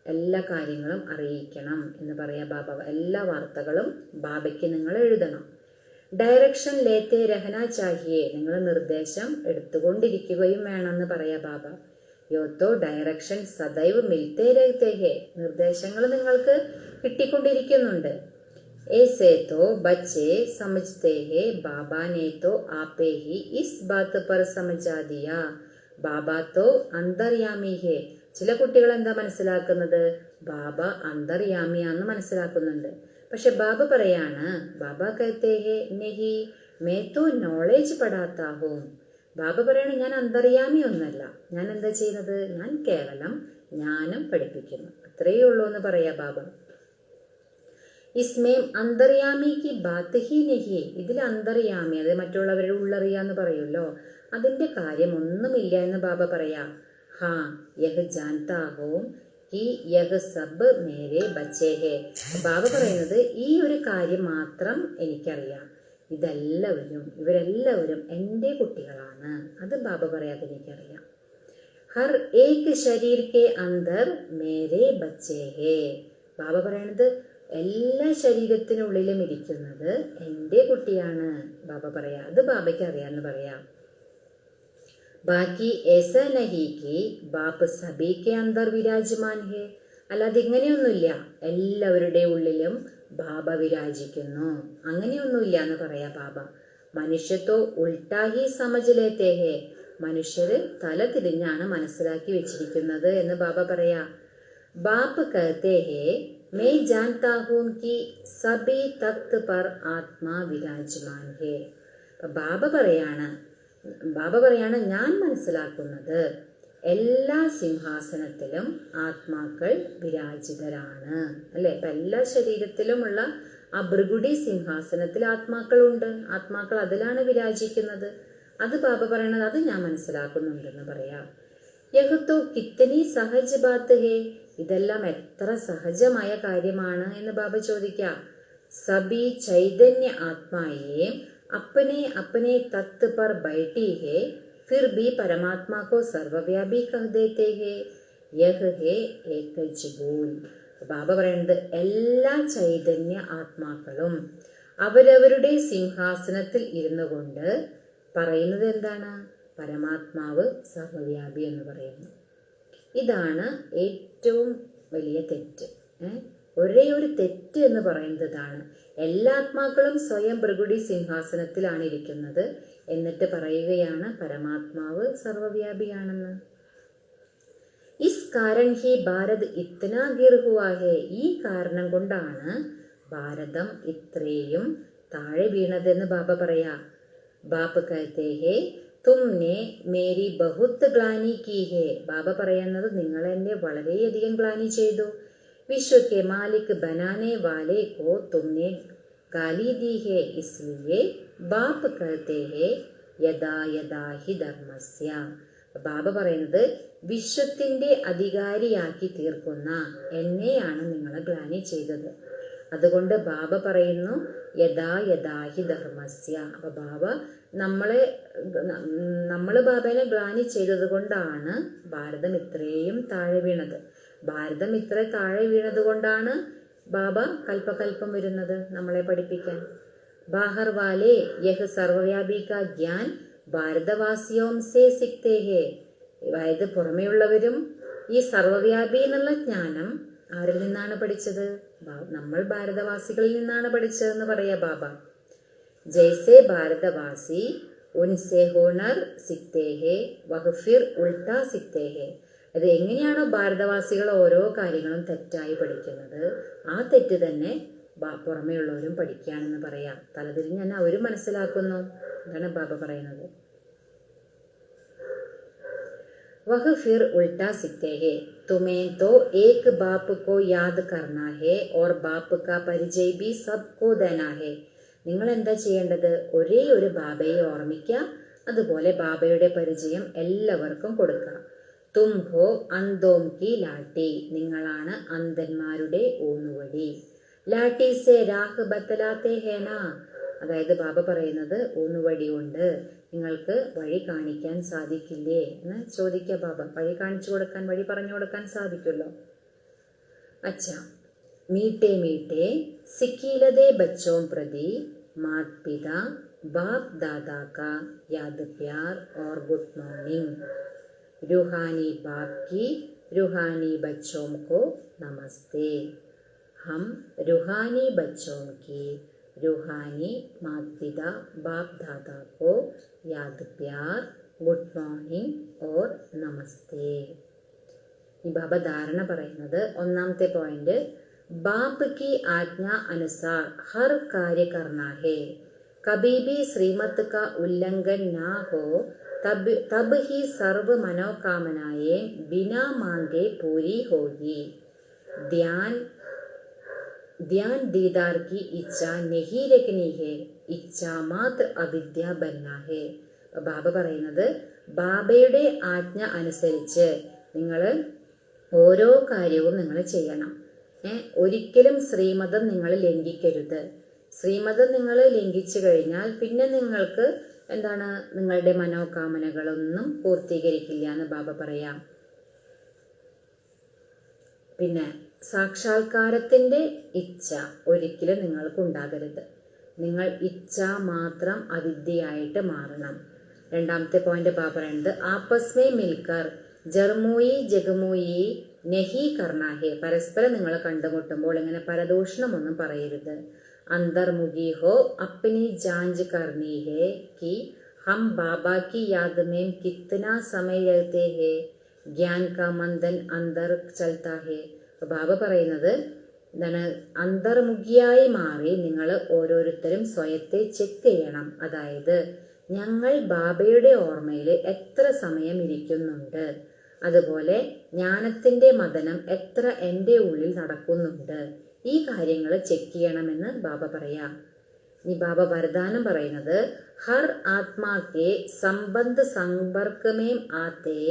എല്ലാ കാര്യങ്ങളും അറിയിക്കണം എന്ന് പറയാ ബാബ. എല്ലാ വാർത്തകളും ബാബയ്ക്ക് നിങ്ങൾ എഴുതണം. ഡയറക്ഷൻ ലേത്തെ രഹന ചാഹിയെ. നിങ്ങൾ നിർദ്ദേശം എടുത്തുകൊണ്ടിരിക്കുകയും വേണമെന്ന് പറയാ ബാബ. യോത്തോ ഡയറക്ഷൻ സദൈവ് മിൽത്തേ രഹത്തെ ഹേ. നിർദ്ദേശങ്ങൾ നിങ്ങൾക്ക് കിട്ടിക്കൊണ്ടിരിക്കുന്നുണ്ട്. ऐसे तो बच्चे समझते हैं बाबा ने तो आपे ही इस बात पर समझा दिया. ബാബ തോ അന്തർയാമി ഹേ. ചില കുട്ടികൾ എന്താ മനസ്സിലാക്കുന്നത്? ബാബ അന്തർയാമിയാന്ന് മനസ്സിലാക്കുന്നുണ്ട്. പക്ഷെ ബാബ പറയാണ്, ബാബ കഹത്തെ ഹേ നെഹി മേ തോ നോളേജ് പഠാത്താ ഹൂം. ബാബ പറയാണ്, ഞാൻ അന്തർയാമി ഒന്നല്ല, ഞാൻ എന്താ ചെയ്യുന്നത്? ഞാൻ കേവലം ജ്ഞാനം പഠിപ്പിക്കുന്നു, അത്രയേ ഉള്ളൂ എന്ന് പറയാ ബാബ. ഇസ്മേം അന്തർയാമി കി ബാത്ത് ഹി നെഹി. ഇതിൽ അന്തർയാമി, അത് മറ്റുള്ളവരുടെ ഉള്ളറിയാന്ന് പറയുമല്ലോ, അതിന്റെ കാര്യം ഒന്നുമില്ല എന്ന് ബാബ പറയാ. ഹാ യഹ് ജാൻതാ ഹൂം കി യഹ് സബ് മേരെ ബച്ചേ ഹേ. ബാബ പറയുന്നത് ഈ ഒരു കാര്യം മാത്രം എനിക്കറിയാം, ഇവരെല്ലാവരും എൻ്റെ കുട്ടികളാണ്. അത് ബാബ പറയാതെ എനിക്കറിയാം. ഹർ ഏക് ശരീർ കെ അന്തർ മേരെ ബച്ചേ ഹേ. ബാബ പറയണത് എല്ലാ ശരീരത്തിനുള്ളിലും ഇരിക്കുന്നത് എൻ്റെ കുട്ടിയാണ് ബാബ പറയാ. അത് ബാബയ്ക്ക് അറിയാന്ന് പറയാം. ബാക്കി ഏസാ നഹി കി ബാപ്പ് സബി കെ അന്തർ വിരാജമാൻ ഹേ. അല്ലാതെ ഇങ്ങനെയൊന്നുമില്ല, എല്ലാവരുടെ ഉള്ളിലും ബാബ വിരാജിക്കുന്നു, അങ്ങനെയൊന്നുമില്ല എന്ന് പറയാ ബാബ. മനുഷ്യത്തോ ഉൾട്ടാഹി സമജിലേത്തേ ഹേ. മനുഷ്യര് തല തിരിഞ്ഞാണ് മനസ്സിലാക്കി വെച്ചിരിക്കുന്നത് എന്ന് ബാബ പറയാ. ബാപ്പ് കഹത്തെ ഹേ मैं जानता हूं कि सभी तख्त पर आत्मा विराजमान है. ബാബ പറയാണ് ഞാൻ മനസ്സിലാക്കുന്നത് എല്ലാ സിംഹാസനത്തിലും ആത്മാക്കൾ വിരാജിതരാണ്, അല്ലെ? ഇപ്പൊ എല്ലാ ശരീരത്തിലുമുള്ള ആ ഭൃഗുടി സിംഹാസനത്തിൽ ആത്മാക്കളുണ്ട്, ആത്മാക്കൾ അതിലാണ് വിരാജിക്കുന്നത്. അത് ബാബ പറയണത് അത് ഞാൻ മനസ്സിലാക്കുന്നുണ്ടെന്ന് പറയാം. യഹ്തോ കിത്തനി സഹജ് ബാത്ത് ഹേ. ഇതെല്ലാം എത്ര സഹജമായ കാര്യമാണ് എന്ന് ബാബ ചോദിക്കാം. സബി ചൈതന്യ ആത്മായെ अपने अपने तख्त पर बैठी है, फिर भी परमात्मा को सर्वव्यापी कह देते हैं. यह है एक जबूल. ബാബ പറയുന്നത് എല്ലാ ചൈതന്യ ആത്മാക്കളും അവരവരുടെ സിംഹാസനത്തിൽ ഇരുന്നു കൊണ്ട് പറയുന്നത് എന്താണ്? പരമാത്മാവ് സർവവ്യാപി എന്ന് പറയുന്നു. ഇതാണ് ഏറ്റവും വലിയ തെറ്റ്. ഒരേ ഒരു തെറ്റ് എന്ന് പറയുന്നത് ഇതാണ്. എല്ലാ ആത്മാക്കളും സ്വയം ഭൃഗുടി സിംഹാസനത്തിലാണ് ഇരിക്കുന്നത്, എന്നിട്ട് പറയുകയാണ് പരമാത്മാവ് സർവവ്യാപിയാണെന്ന്. ഇസ് കാരൺ ഹി ഭാരത് ഇത്നാ ഗിർ ഹുവാ ഹേ. ഈ കാരണം കൊണ്ടാണ് ഭാരതം ഇത്രയും താഴെ വീണതെന്ന് ബാബ പറയാ. ബാപ്പ് കഹത്തെ ഹേ തുമ്നെ മേരി ബഹുത്ത് ഗ്ലാനി കി ഹേ. ബാബ പറയുന്നത് നിങ്ങൾ എന്നെ വളരെയധികം ഗ്ലാനി ചെയ്തു. विश्व के मालिक बनाने वाले को तुमने गाली दी है, इसलिए बाप कहते हैं यदा यदा हि ധർമ്മസ്യ. ബാബ പറയുന്നത് വിശ്വത്തിന്റെ അധികാരിയാക്കി തീർക്കുന്ന എന്നെയാണ് നിങ്ങൾ ഗ്ലാനി ചെയ്തത്. അതുകൊണ്ട് ബാബ പറയുന്നു യഥാ യഥാഹി ധർമ്മസ്യ. അപ്പൊ ബാബ നമ്മൾ ബാബേനെ ഗ്ലാനി ചെയ്തത് കൊണ്ടാണ് ഭാരതം ഇത്രയും താഴെ വീണത്. ഭാരതം ഇത്ര താഴെ വീണത് കൊണ്ടാണ് ബാബ കൽപ്പകൽപ്പം വരുന്നത് നമ്മളെ പഠിപ്പിക്കാൻ. ബാഹർ വാലെ യഹ് സർവവ്യാപി കാ ജ്ഞാൻ ഭാരതവാസിയോം സേ സിക്തേ ഹേ. അതായത് പുറമെയുള്ളവരും ഈ സർവവ്യാപി എന്നുള്ള ജ്ഞാനം ആരിൽ നിന്നാണ് പഠിച്ചത്? നമ്മൾ ഭാരതവാസികളിൽ നിന്നാണ് പഠിച്ചതെന്ന് പറയാ ബാബ. ജൈസേ ഭാരതവാസി ഉൻസേ ഹോണർ സിക്തേ ഹേ വഹ് ഫിർ ഉൾട്ടാ സിക്തേ ഹേ. അത് എങ്ങനെയാണോ ഭാരതവാസികൾ ഓരോ കാര്യങ്ങളും തെറ്റായി പഠിക്കുന്നത്, ആ തെറ്റ് തന്നെ പുറമെയുള്ളവരും പഠിക്കുകയാണെന്ന് പറയാം. തലതിരിഞ്ഞ് തന്നെ അവരും മനസ്സിലാക്കുന്നു. അതാണ് ബാബ പറയുന്നത്. वह फिर उल्टा सीखते हैं. तुम्हें तो एक बाप को याद करना है और बाप का परिचय भी सबको देना है. നിങ്ങൾ എന്താ ചെയ്യേണ്ടത്? ഒരേ ഒരു ബാബയെ ഓർമ്മിക്കുക, അതുപോലെ ബാബയുടെ പരിചയം എല്ലാവർക്കും കൊടുക്കുക. തും ഹോ അന്തോം കി ലാട്ടി. നിങ്ങളാണ് അന്ധന്മാരുടെ ഊന്നുവടി. ലാട്ടി സെ രാഹ് ബത്തലാത്തെ ഹേന. അതായത് ബാബ പറയുന്നത് ഊന്നുവടി കൊണ്ട് നിങ്ങൾക്ക് വഴി കാണിക്കാൻ സാധിക്കില്ലേ എന്ന് ചോദിക്കുക ബാബ. വഴി കാണിച്ചു കൊടുക്കാൻ, വഴി പറഞ്ഞു കൊടുക്കാൻ സാധിക്കുമല്ലോ. അച്ഛാ, മീട്ടെ മീട്ടെ സിക്കീലതേ ബച്ചോം പ്രതി മാത് പിതാ ബാപ് ദാദാ കാ Yaad Pyaar or good morning. रूहानी बाप की रूहानी बच्चों को नमस्ते. हम रूहानी बच्चों की रूहानी माता पिता बाप दादा को याद प्यार गुड मॉर्निंग और नमस्ते. ഈ ബാബ ധാരണ പറയുന്നത് ഒന്നാമത്തെ പോയിന്റ്, ബാപ്പ് की आज्ञा अनुसार हर कार्य करना है. कभी भी श्रीमत का उल्लंघन ना हो, तब ही सर्व मनोकामनाएं बिना मांगे पूरी होगी. ध्यान दीदार की इच्छा नहीं रखनी है, इच्छा मात्र अविद्या बनना है. ബാബ പറയുന്നത് ബാബയുടെ ആജ്ഞ അനുസരിച്ച് നിങ്ങൾ ഓരോ കാര്യവും നിങ്ങൾ ചെയ്യണം. ഒരിക്കലും ശ്രീമതം നിങ്ങൾ ലംഘിക്കരുത്. ശ്രീമതം നിങ്ങൾ ലംഘിച്ചു കഴിഞ്ഞാൽ പിന്നെ നിങ്ങൾക്ക് എന്താണ്, നിങ്ങളുടെ മനോകാമനകളൊന്നും പൂർത്തീകരിക്കില്ല എന്ന് ബാബ പറയാം. പിന്നെ സാക്ഷാത്കാരത്തിന്റെ ഇച്ഛ ഒരിക്കലും നിങ്ങൾക്ക് ഉണ്ടാകരുത്. നിങ്ങൾ ഇച്ഛ മാത്രം അവിദ്യയായിട്ട് മാറണം. രണ്ടാമത്തെ പോയിന്റ് ബാബ പറയുന്നത്, ആപ്പസ്മേ മിൽക്കർ ജർമൂയി ജഗമൂയി നെഹി കർണാഹെ. പരസ്പരം നിങ്ങൾ കണ്ടുമുട്ടുമ്പോൾ ഇങ്ങനെ പരദൂഷണമൊന്നും പറയരുത്. अंतर्मुखी हो अपनी जांच करनी है कि हम बाबा की याद में कितना समय रहते हैं. ज्ञान का मंथन अंदर चलता है. ബാബ പറയുന്നത് എന്താണ്, അന്തർമുഖിയായി മാറി നിങ്ങൾ ഓരോരുത്തരും സ്വയത്തെ ചെക്ക് ചെയ്യണം. അതായത് ഞങ്ങൾ ബാബയുടെ ഓർമ്മയിൽ എത്ര സമയം ഇരിക്കുന്നുണ്ട്, അതുപോലെ ജ്ഞാനത്തിന്റെ മഥനം എത്ര എൻ്റെ ഉള്ളിൽ നടക്കുന്നുണ്ട്, ഈ കാര്യങ്ങൾ ചെക്ക് ചെയ്യണമെന്ന് ബാബ പറയാം. ഈ ബാബ വരദാനം പറയുന്നത്, ഹർ ആത്മാക്കെ സംബന്ധ സമ്പർക്കമേ ആത്തേ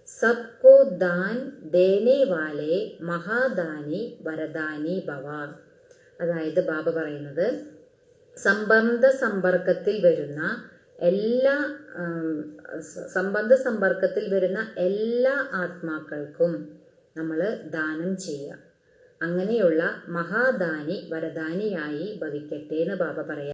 സബ്കോ ദാൻ ദേനെ വാലെ മഹാദാനി വരദാനി ഭവ. അതായത് ബാബ പറയുന്നത്, സംബന്ധ സമ്പർക്കത്തിൽ വരുന്ന എല്ലാ ആത്മാക്കൾക്കും നമ്മൾ ദാനം ചെയ്യുക. അങ്ങനെയുള്ള മഹാദാനി വരദാനിയായി ഭവിക്കട്ടെ എന്ന് ബാബ പറയാം.